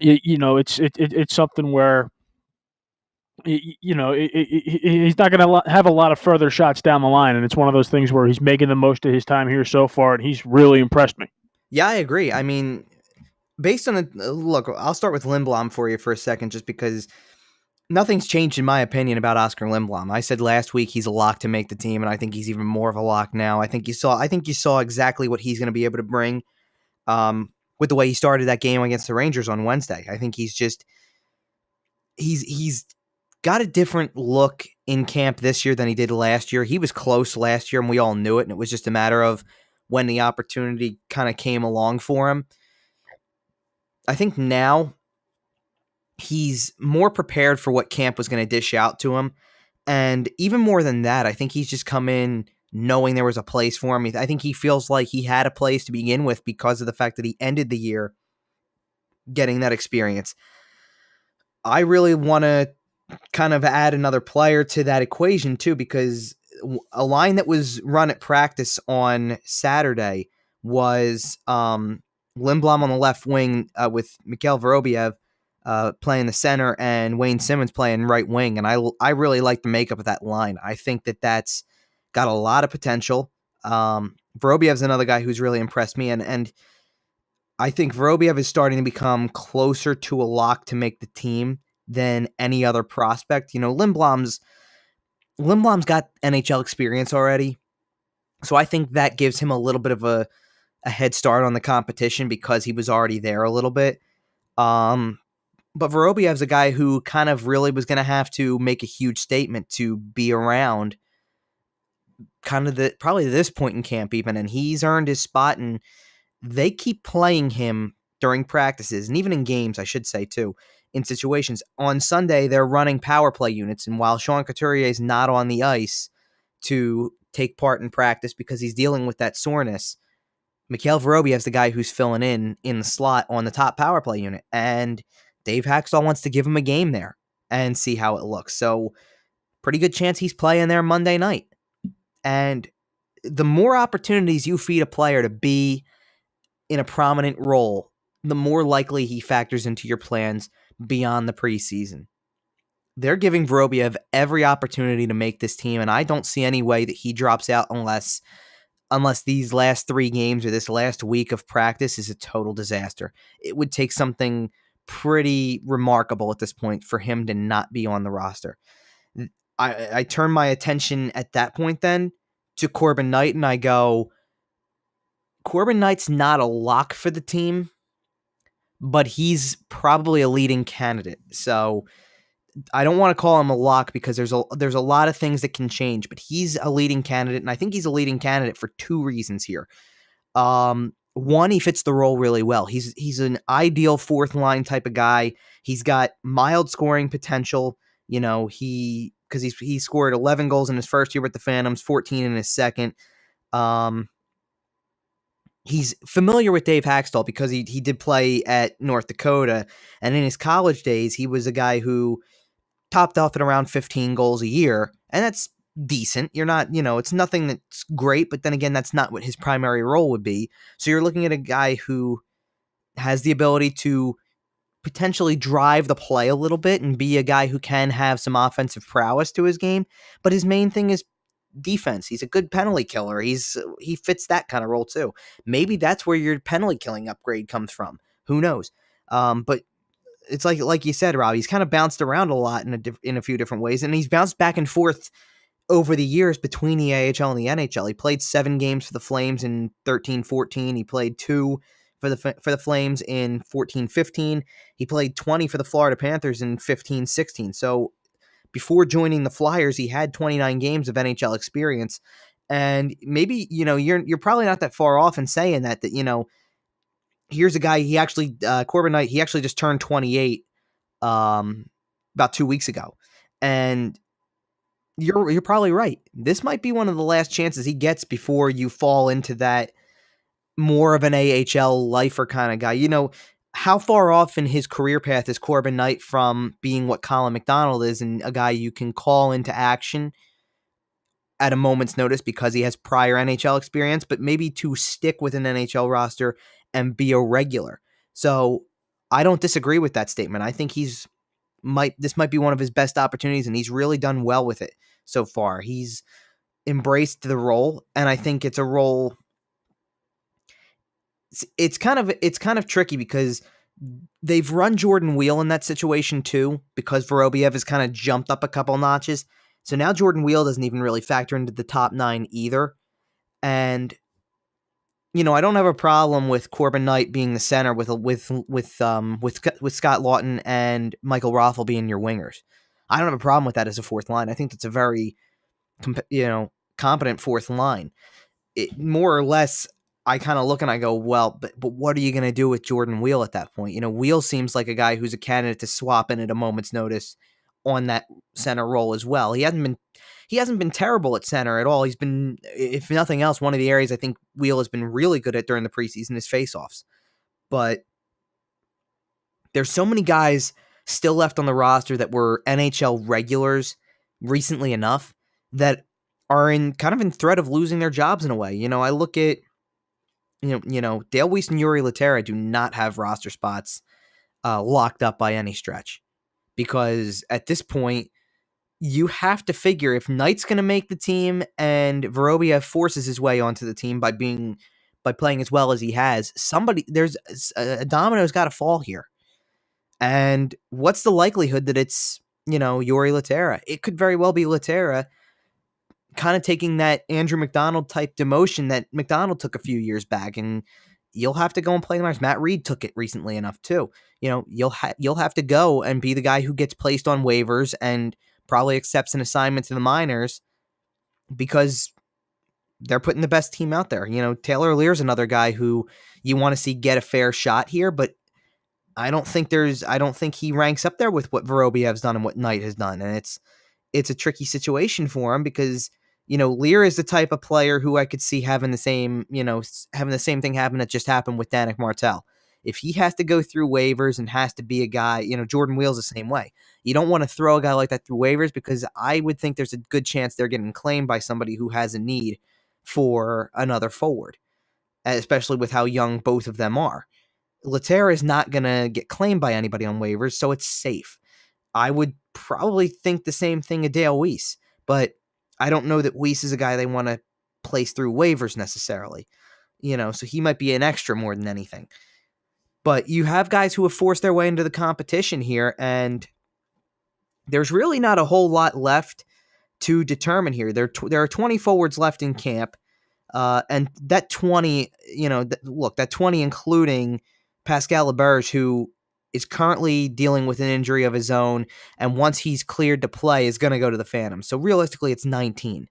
It's something where he's not going to have a lot of further shots down the line, and it's one of those things where he's making the most of his time here so far, and he's really impressed me. Yeah, I agree. I mean, based on look, I'll start with Lindblom for you for a second, just because nothing's changed in my opinion about Oscar Lindblom. I said last week he's a lock to make the team, and I think he's even more of a lock now. I think you saw exactly what he's going to be able to bring. With the way he started that game against the Rangers on Wednesday. I think he's got a different look in camp this year than he did last year. He was close last year, and we all knew it, and it was just a matter of when the opportunity kind of came along for him. I think now he's more prepared for what camp was going to dish out to him, and even more than that, I think he's just come in knowing there was a place for him. I think he feels like he had a place to begin with because of the fact that he ended the year getting that experience. I really want to kind of add another player to that equation too, because a line that was run at practice on Saturday was Lindblom on the left wing with Mikhail Vorobiev playing the center and Wayne Simmonds playing right wing. And I really like the makeup of that line. I think that's got a lot of potential. Vorobiev's another guy who's really impressed me, and I think Vorobiev is starting to become closer to a lock to make the team than any other prospect. Lindblom's got NHL experience already, so I think that gives him a little bit of a head start on the competition because he was already there a little bit. But Vorobiev's a guy who kind of really was going to have to make a huge statement to be around kind of probably this point in camp even, and he's earned his spot, and they keep playing him during practices and even in games, I should say too, in situations. On Sunday, they're running power play units, and while Sean Couturier is not on the ice to take part in practice because he's dealing with that soreness, Mikhail Vorobiev's the guy who's filling in the slot on the top power play unit, and Dave Haxtell wants to give him a game there and see how it looks. So pretty good chance he's playing there Monday night. And the more opportunities you feed a player to be in a prominent role, the more likely he factors into your plans beyond the preseason. They're giving Vorobiev every opportunity to make this team, and I don't see any way that he drops out unless these last 3 games or this last week of practice is a total disaster. It would take something pretty remarkable at this point for him to not be on the roster. I turn my attention at that point then to Corbin Knight, and I go, Corbin Knight's not a lock for the team, but he's probably a leading candidate. So I don't want to call him a lock because there's a lot of things that can change, but he's a leading candidate, and I think he's a leading candidate for 2 reasons here. One, he fits the role really well. He's an ideal 4th line type of guy. He's got mild scoring potential. He scored 11 goals in his first year with the Phantoms, 14 in his second. He's familiar with Dave Haxtell because he did play at North Dakota, and in his college days, he was a guy who topped off at around 15 goals a year, and that's decent. You're not, it's nothing that's great, but then again, that's not what his primary role would be. So you're looking at a guy who has the ability to potentially drive the play a little bit and be a guy who can have some offensive prowess to his game, but his main thing is defense. He's a good penalty killer. He fits that kind of role too. Maybe that's where your penalty killing upgrade comes from. Who knows? But it's like you said, Rob, he's kind of bounced around a lot in a few different ways, and he's bounced back and forth over the years between the AHL and the NHL. He played 7 games for the Flames in 13-14. He played 2 for the Flames in 14-15. He played 20 for the Florida Panthers in 15-16. So before joining the Flyers, he had 29 games of NHL experience. And maybe, you're probably not that far off in saying that, here's a guy, he actually, Corbin Knight, he actually just turned 28 about 2 weeks ago. And you're probably right. This might be one of the last chances he gets before you fall into that more of an AHL lifer kind of guy. How far off in his career path is Corbin Knight from being what Colin MacDonald is, and a guy you can call into action at a moment's notice because he has prior NHL experience, but maybe to stick with an NHL roster and be a regular. So I don't disagree with that statement. I think this might be one of his best opportunities, and he's really done well with it so far. He's embraced the role, and I think it's a role. It's kind of tricky because they've run Jordan Wheel in that situation too, because Vorobiev has kind of jumped up a couple notches. So now Jordan Wheel doesn't even really factor into the top 9 either. And I don't have a problem with Corbin Knight being the center with Scott Lawton and Michael Rothel being your wingers. I don't have a problem with that as a fourth line. I think that's a very competent fourth line. More or less, I kind of look and I go, well, but what are you going to do with Jordan Wheel at that point? Wheel seems like a guy who's a candidate to swap in at a moment's notice on that center role as well. He hasn't been terrible at center at all. He's been, if nothing else, one of the areas I think Wheel has been really good at during the preseason is faceoffs. But there's so many guys still left on the roster that were NHL regulars recently enough that are in threat of losing their jobs in a way. I look at Dale Weiss and Yuri Laterra do not have roster spots locked up by any stretch, because at this point you have to figure if Knight's going to make the team and Vorobiev forces his way onto the team by playing as well as he has, there's a domino's got to fall here. And what's the likelihood that it's Yuri Laterra? It could very well be Laterra, kind of taking that Andrew MacDonald type demotion that MacDonald took a few years back, and you'll have to go and play the minors. Matt Reed took it recently enough too. You'll have to go and be the guy who gets placed on waivers and probably accepts an assignment to the minors because they're putting the best team out there. Taylor Lear's another guy who you want to see get a fair shot here, but I don't think he ranks up there with what Vorobiev's done and what Knight has done, and it's a tricky situation for him because Lear is the type of player who I could see having the same thing happen that just happened with Danik Martel. If he has to go through waivers and has to be a guy, Jordan Wheel's the same way. You don't want to throw a guy like that through waivers because I would think there's a good chance they're getting claimed by somebody who has a need for another forward, especially with how young both of them are. Laterra is not going to get claimed by anybody on waivers, so it's safe. I would probably think the same thing of Dale Weiss, but I don't know that Weiss is a guy they want to place through waivers necessarily. So he might be an extra more than anything. But you have guys who have forced their way into the competition here, and there's really not a whole lot left to determine here. There are 20 forwards left in camp, and that 20, that 20 including Pascal Laberge, who is currently dealing with an injury of his own, and once he's cleared to play, is going to go to the Phantoms. So realistically, it's 19.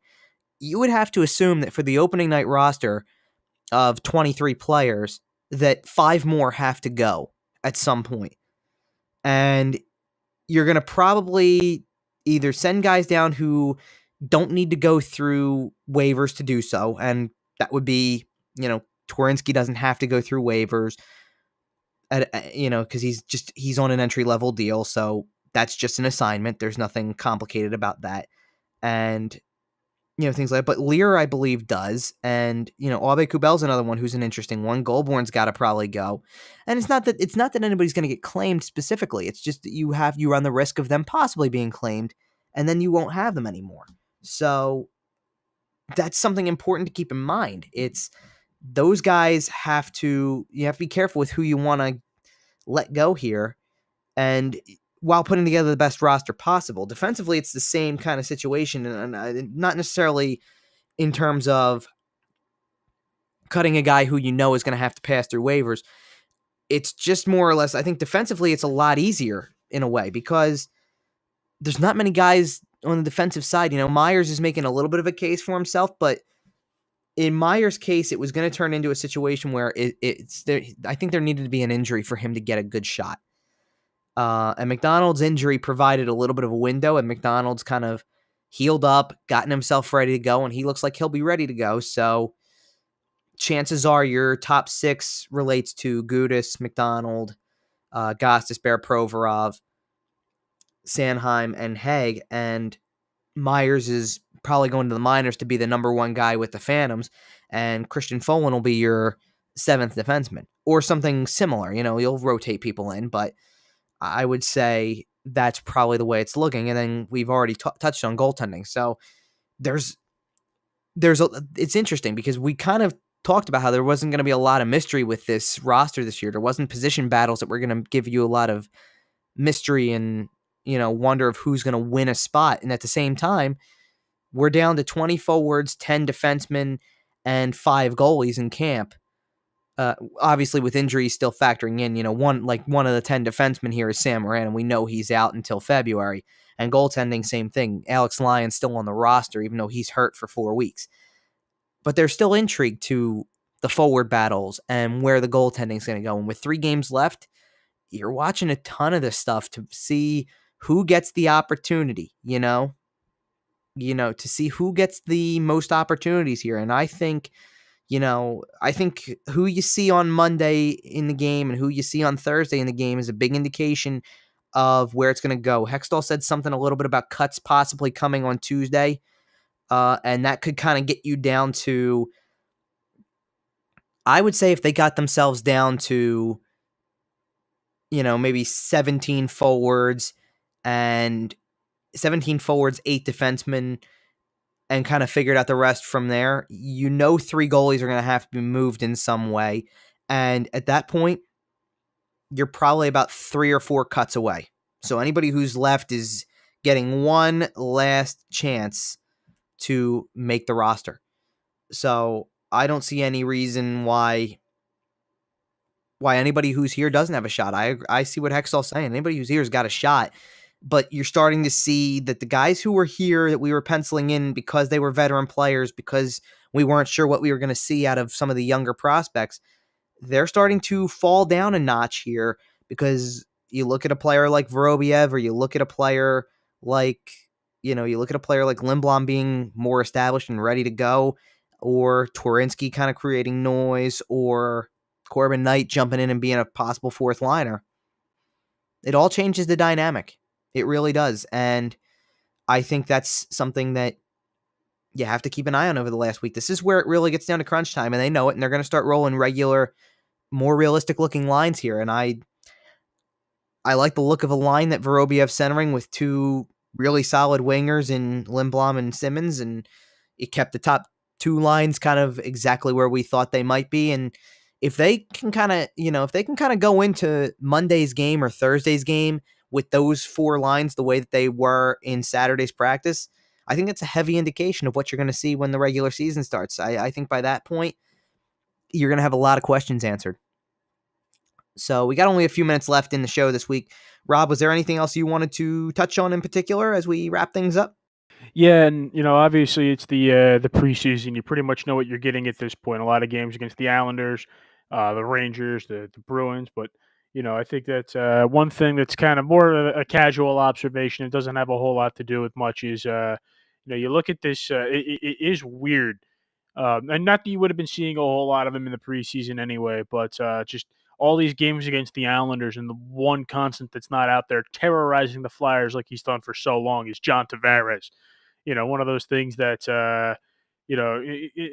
You would have to assume that for the opening night roster of 23 players, that 5 more have to go at some point. And you're going to probably either send guys down who don't need to go through waivers to do so, and that would be, Twarynski doesn't have to go through waivers, because he's on an entry-level deal, so that's just an assignment. There's nothing complicated about that. And, things like that. But Lear, I believe, does. And, Aube Kubel's another one who's an interesting one. Goldborn's got to probably go. And it's not that anybody's going to get claimed specifically. It's just that you run the risk of them possibly being claimed, and then you won't have them anymore. So that's something important to keep in mind. It's those guys you have to be careful with who you want to let go here, and while putting together the best roster possible. Defensively, it's the same kind of situation, and not necessarily in terms of cutting a guy who is going to have to pass through waivers. It's just more or less, I think defensively it's a lot easier in a way, because there's not many guys on the defensive side. Myers is making a little bit of a case for himself, but in Myers' case, it was going to turn into a situation where it's there. I think there needed to be an injury for him to get a good shot. And MacDonald's injury provided a little bit of a window, and MacDonald's kind of healed up, gotten himself ready to go, and he looks like he'll be ready to go. So chances are your top six relates to Gudis, MacDonald, Gostisbehere, Provorov, Sanheim, and Haig, and Myers is probably going to the minors to be the number one guy with the Phantoms, and Christian Folan will be your seventh defenseman or something similar. You'll rotate people in, but I would say that's probably the way it's looking. And then we've already touched on goaltending, so it's interesting because we kind of talked about how there wasn't going to be a lot of mystery with this roster this year. There wasn't position battles that were going to give you a lot of mystery and wonder of who's going to win a spot. And at the same time, we're down to 20 forwards, 10 defensemen, and 5 goalies in camp. Obviously, with injuries still factoring in, one of the 10 defensemen here is Sam Moran, and we know he's out until February. And goaltending, same thing. Alex Lyon's still on the roster, even though he's hurt for 4 weeks. But there's still intrigue to the forward battles and where the goaltending is going to go. And with 3 games left, you're watching a ton of this stuff to see who gets the opportunity, to see who gets the most opportunities here. And I think who you see on Monday in the game and who you see on Thursday in the game is a big indication of where it's going to go. Hextall said something a little bit about cuts possibly coming on Tuesday, and that could kind of get you down to, I would say if they got themselves down to, maybe 17 forwards, 8 defensemen, and kind of figured out the rest from there, 3 goalies are going to have to be moved in some way. And at that point, you're probably about 3 or 4 cuts away. So anybody who's left is getting one last chance to make the roster. So I don't see any reason why anybody who's here doesn't have a shot. I see what Hextall's saying. Anybody who's here has got a shot. But you're starting to see that the guys who were here that we were penciling in because they were veteran players, because we weren't sure what we were going to see out of some of the younger prospects, they're starting to fall down a notch here because you look at a player like Vorobiev, or you look at a player like, Lindblom being more established and ready to go, or Twerinski kind of creating noise, or Corbin Knight jumping in and being a possible fourth liner. It all changes the dynamic. It really does. And I think that's something that you have to keep an eye on over the last week. This is where it really gets down to crunch time, and they know it, and they're going to start rolling regular, more realistic looking lines here. And I like the look of a line that Vorobiev centering with 2 really solid wingers in Lindblom and Simmonds, and it kept the top 2 lines kind of exactly where we thought they might be. And if they can kind of go into Monday's game or Thursday's game with those 4 lines the way that they were in Saturday's practice, I think that's a heavy indication of what you're going to see when the regular season starts. I think by that point, you're going to have a lot of questions answered. So we got only a few minutes left in the show this week. Rob, was there anything else you wanted to touch on in particular as we wrap things up? Yeah, and obviously it's the preseason. You pretty much know what you're getting at this point. A lot of games against the Islanders, the Rangers, the Bruins. But I think that's one thing that's kind of more of a casual observation. It doesn't have a whole lot to do with much. Is you look at this. It is weird, and not that you would have been seeing a whole lot of them in the preseason anyway. But just all these games against the Islanders, and the one constant that's not out there terrorizing the Flyers like he's done for so long is John Tavares. One of those things that,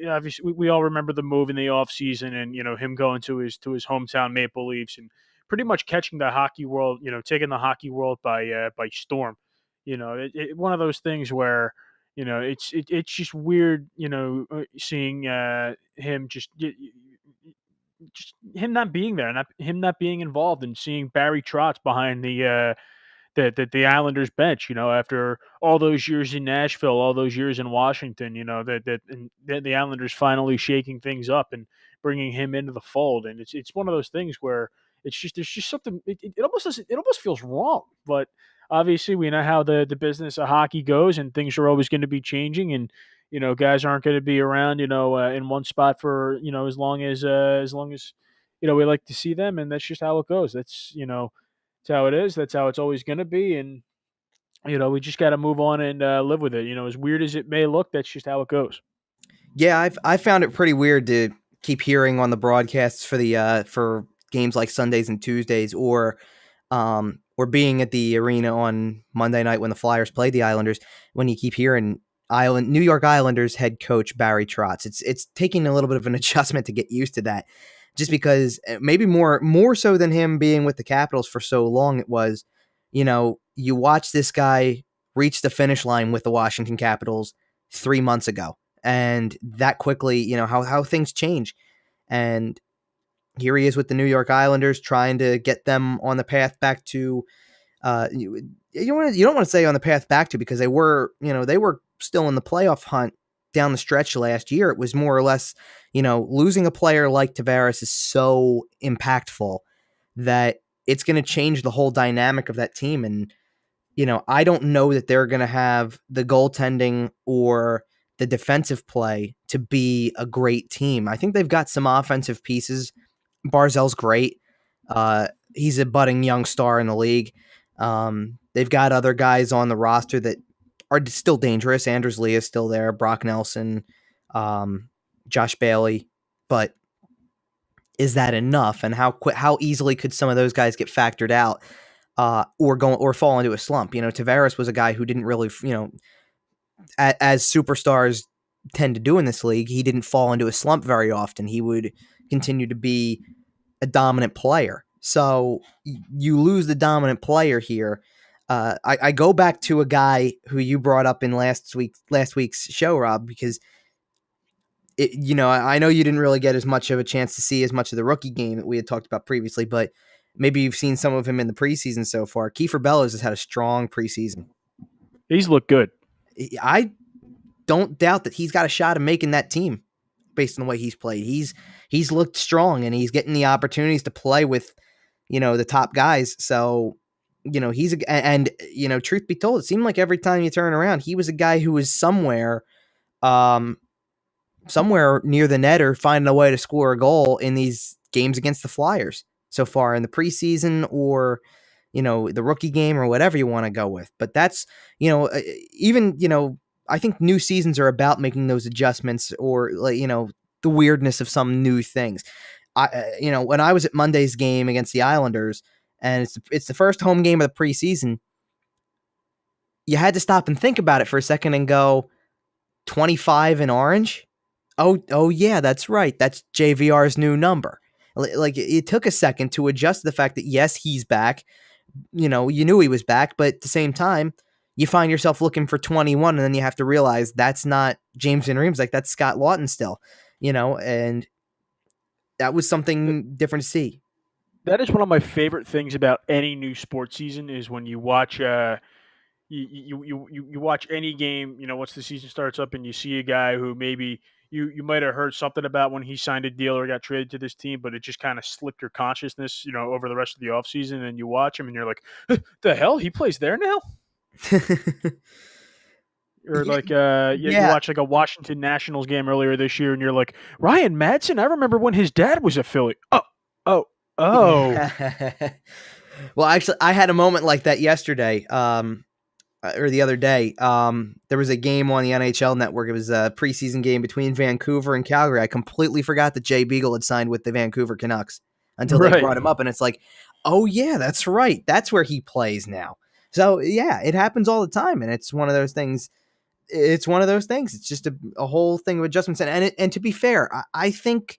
obviously we all remember the move in the offseason and, him going to his hometown Maple Leafs and pretty much catching the hockey world, taking the hockey world by storm. One of those things where, it's just weird, seeing him just him not being there, him not being involved, and seeing Barry Trotz behind the Islanders bench, after all those years in Nashville, all those years in Washington, and the Islanders finally shaking things up and bringing him into the fold. And it's one of those things where it's just there's just something. It almost feels wrong, but obviously we know how the business of hockey goes, and things are always going to be changing, and guys aren't going to be around, in one spot for as long as we like to see them, and that's just how it goes. That's how it is. That's how it's always going to be, and we just got to move on and live with it. As weird as it may look, that's just how it goes. Yeah, I found it pretty weird to keep hearing on the broadcasts for games like Sundays and Tuesdays, or being at the arena on Monday night when the Flyers played the Islanders, when you keep hearing New York Islanders head coach Barry Trotz. It's taking a little bit of an adjustment to get used to that, just because maybe more so than him being with the Capitals for so long. It was, you watch this guy reach the finish line with the Washington Capitals 3 months ago, and that quickly, how things change. And here he is with the New York Islanders, trying to get them on the path back to you don't want to say on the path back to, because they were still in the playoff hunt down the stretch last year. It was more or less, losing a player like Tavares is so impactful that it's going to change the whole dynamic of that team. And I don't know that they're going to have the goaltending or the defensive play to be a great team. I think they've got some offensive pieces. Barzell's great. He's a budding young star in the league. They've got other guys on the roster that are still dangerous. Anders Lee is still there. Brock Nelson, Josh Bailey. But is that enough? And how easily could some of those guys get factored out, or fall into a slump? Tavares was a guy who didn't really, as superstars tend to do in this league, he didn't fall into a slump very often. He would continue to be a dominant player. So you lose the dominant player here. I go back to a guy who you brought up in last week's show, Rob, because I know you didn't really get as much of a chance to see as much of the rookie game that we had talked about previously, but maybe you've seen some of him in the preseason so far. Kiefer Bellows has had a strong preseason. He's looked good. I don't doubt that he's got a shot of making that team based on the way he's played. He's looked strong, and he's getting the opportunities to play with, the top guys. So, truth be told, it seemed like every time you turn around, he was a guy who was somewhere near the net or finding a way to score a goal in these games against the Flyers so far in the preseason, or, the rookie game, or whatever you want to go with. But that's, I think new seasons are about making those adjustments, or the weirdness of some new things. When I was at Monday's game against the Islanders, and it's the first home game of the preseason, you had to stop and think about it for a second and go, 25 in orange? Oh yeah, that's right. That's JVR's new number. Like, it took a second to adjust to the fact that, yes, he's back. You knew he was back, but at the same time, you find yourself looking for 21, and then you have to realize that's not James Van Riemsdyk, that's Scott Laughton still, and that was something different to see. That is one of my favorite things about any new sports season, is when you watch you watch any game, once the season starts up, and you see a guy who maybe you might have heard something about when he signed a deal or got traded to this team, but it just kind of slipped your consciousness, over the rest of the offseason, and you watch him and you're like, the hell, he plays there now? Or you watch like a Washington Nationals game earlier this year, and you're like, Ryan Madsen, I remember when his dad was a Philly. Oh. Well, actually, I had a moment like that yesterday, or the other day. There was a game on the NHL Network. It was a preseason game between Vancouver and Calgary. I completely forgot that Jay Beagle had signed with the Vancouver Canucks until they brought him up, and it's like, oh yeah, that's right. That's where he plays now. So yeah, it happens all the time, and it's one of those things. It's just a whole thing of adjustments. And to be fair, I think,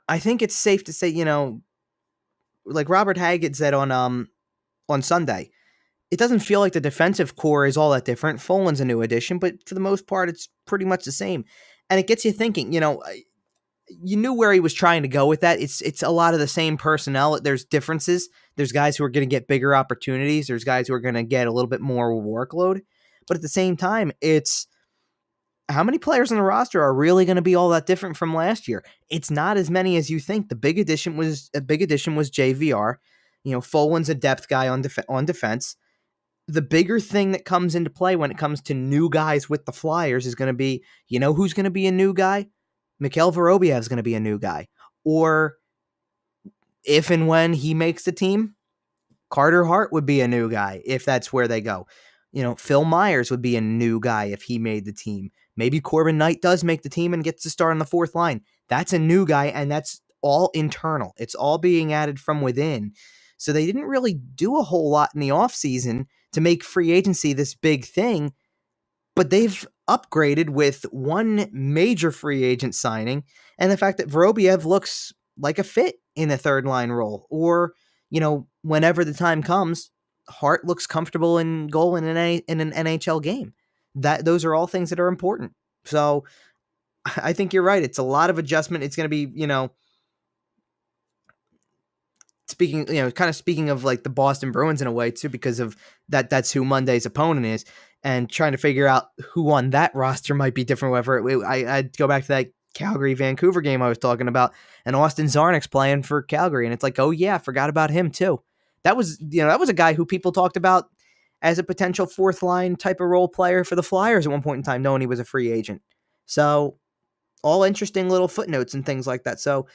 I think it's safe to say, like Robert Haggett said on Sunday, it doesn't feel like the defensive core is all that different. Folan's a new addition, but for the most part, it's pretty much the same. And it gets you thinking, you knew where he was trying to go with that. It's a lot of the same personnel. There's differences. There's guys who are going to get bigger opportunities. There's guys who are going to get a little bit more workload. But at the same time, it's how many players on the roster are really going to be all that different from last year? It's not as many as you think. The big addition was JVR. Folan's a depth guy on defense. The bigger thing that comes into play when it comes to new guys with the Flyers is going to be, who's going to be a new guy? Michal Vorobiev is going to be a new guy. Or if and when he makes the team, Carter Hart would be a new guy if that's where they go. Phil Myers would be a new guy if he made the team. Maybe Corbin Knight does make the team and gets to start on the fourth line. That's a new guy, and that's all internal. It's all being added from within. So they didn't really do a whole lot in the offseason to make free agency this big thing, but they've upgraded with one major free agent signing and the fact that Vorobiev looks like a fit in a third line role. Or, whenever the time comes, Hart looks comfortable in goal in an NHL game. Those are all things that are important. So I think you're right. It's a lot of adjustment. It's going to be, speaking of like the Boston Bruins in a way too, because of that's who Monday's opponent is, and trying to figure out who on that roster might be different. Whatever, I'd go back to that Calgary-Vancouver game I was talking about, and Austin Czarnik's playing for Calgary, and it's like, oh yeah, I forgot about him too. That was a guy who people talked about as a potential fourth line type of role player for the Flyers at one point in time, knowing he was a free agent. So all interesting little footnotes and things like that. So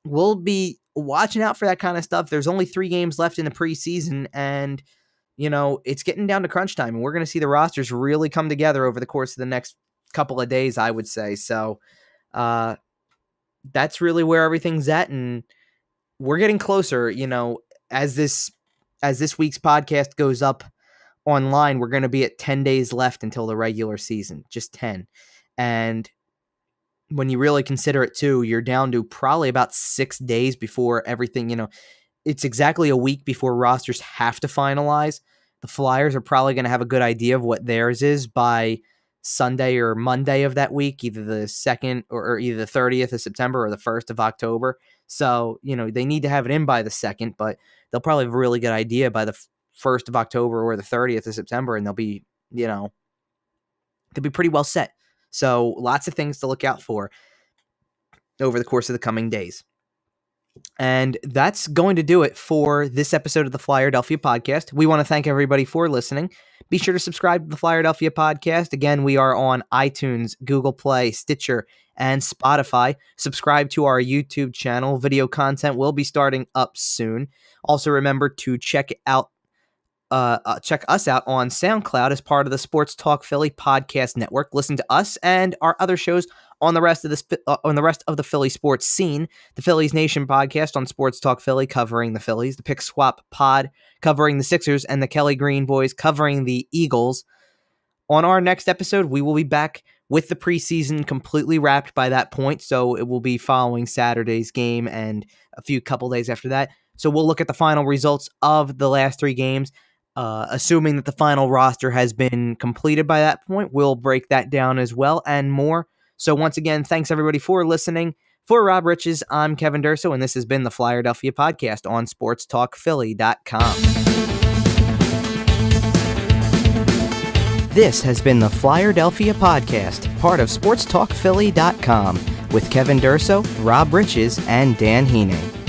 we'll be watching out for that kind of stuff. There's only 3 games left in the preseason, and it's getting down to crunch time, and we're going to see the rosters really come together over the course of the next couple of days, I would say. So that's really where everything's at, and we're getting closer. As this week's podcast goes up online, we're going to be at 10 days left until the regular season, just 10. And when you really consider it too, you're down to probably about 6 days before everything, it's exactly a week before rosters have to finalize. The Flyers are probably going to have a good idea of what theirs is by Sunday or Monday of that week, either the 2nd or either the 30th of September or the 1st of October. So, they need to have it in by the 2nd, but they'll probably have a really good idea by the 1st of October or the 30th of September, and they'll be, they'll be pretty well set. So lots of things to look out for over the course of the coming days. And that's going to do it for this episode of the Flyerdelphia Podcast. We want to thank everybody for listening. Be sure to subscribe to the Flyerdelphia Podcast. Again, we are on iTunes, Google Play, Stitcher, and Spotify. Subscribe to our YouTube channel. Video content will be starting up soon. Also, remember to check us out on SoundCloud as part of the Sports Talk Philly podcast network. Listen to us and our other shows on the rest of the Philly sports scene. The Phillies Nation podcast on Sports Talk Philly covering the Phillies, the Pick Swap pod covering the Sixers, and the Kelly Green Boys covering the Eagles. On our next episode, we will be back with the preseason completely wrapped by that point, so it will be following Saturday's game and a couple days after that. So we'll look at the final results of the last 3 games. Assuming that the final roster has been completed by that point, we'll break that down as well and more. So once again, thanks everybody for listening. For Rob Riches, I'm Kevin Durso, and this has been the Flyerdelphia Podcast on SportsTalkPhilly.com. This has been the Flyerdelphia Podcast, part of SportsTalkPhilly.com, with Kevin Durso, Rob Riches, and Dan Heening.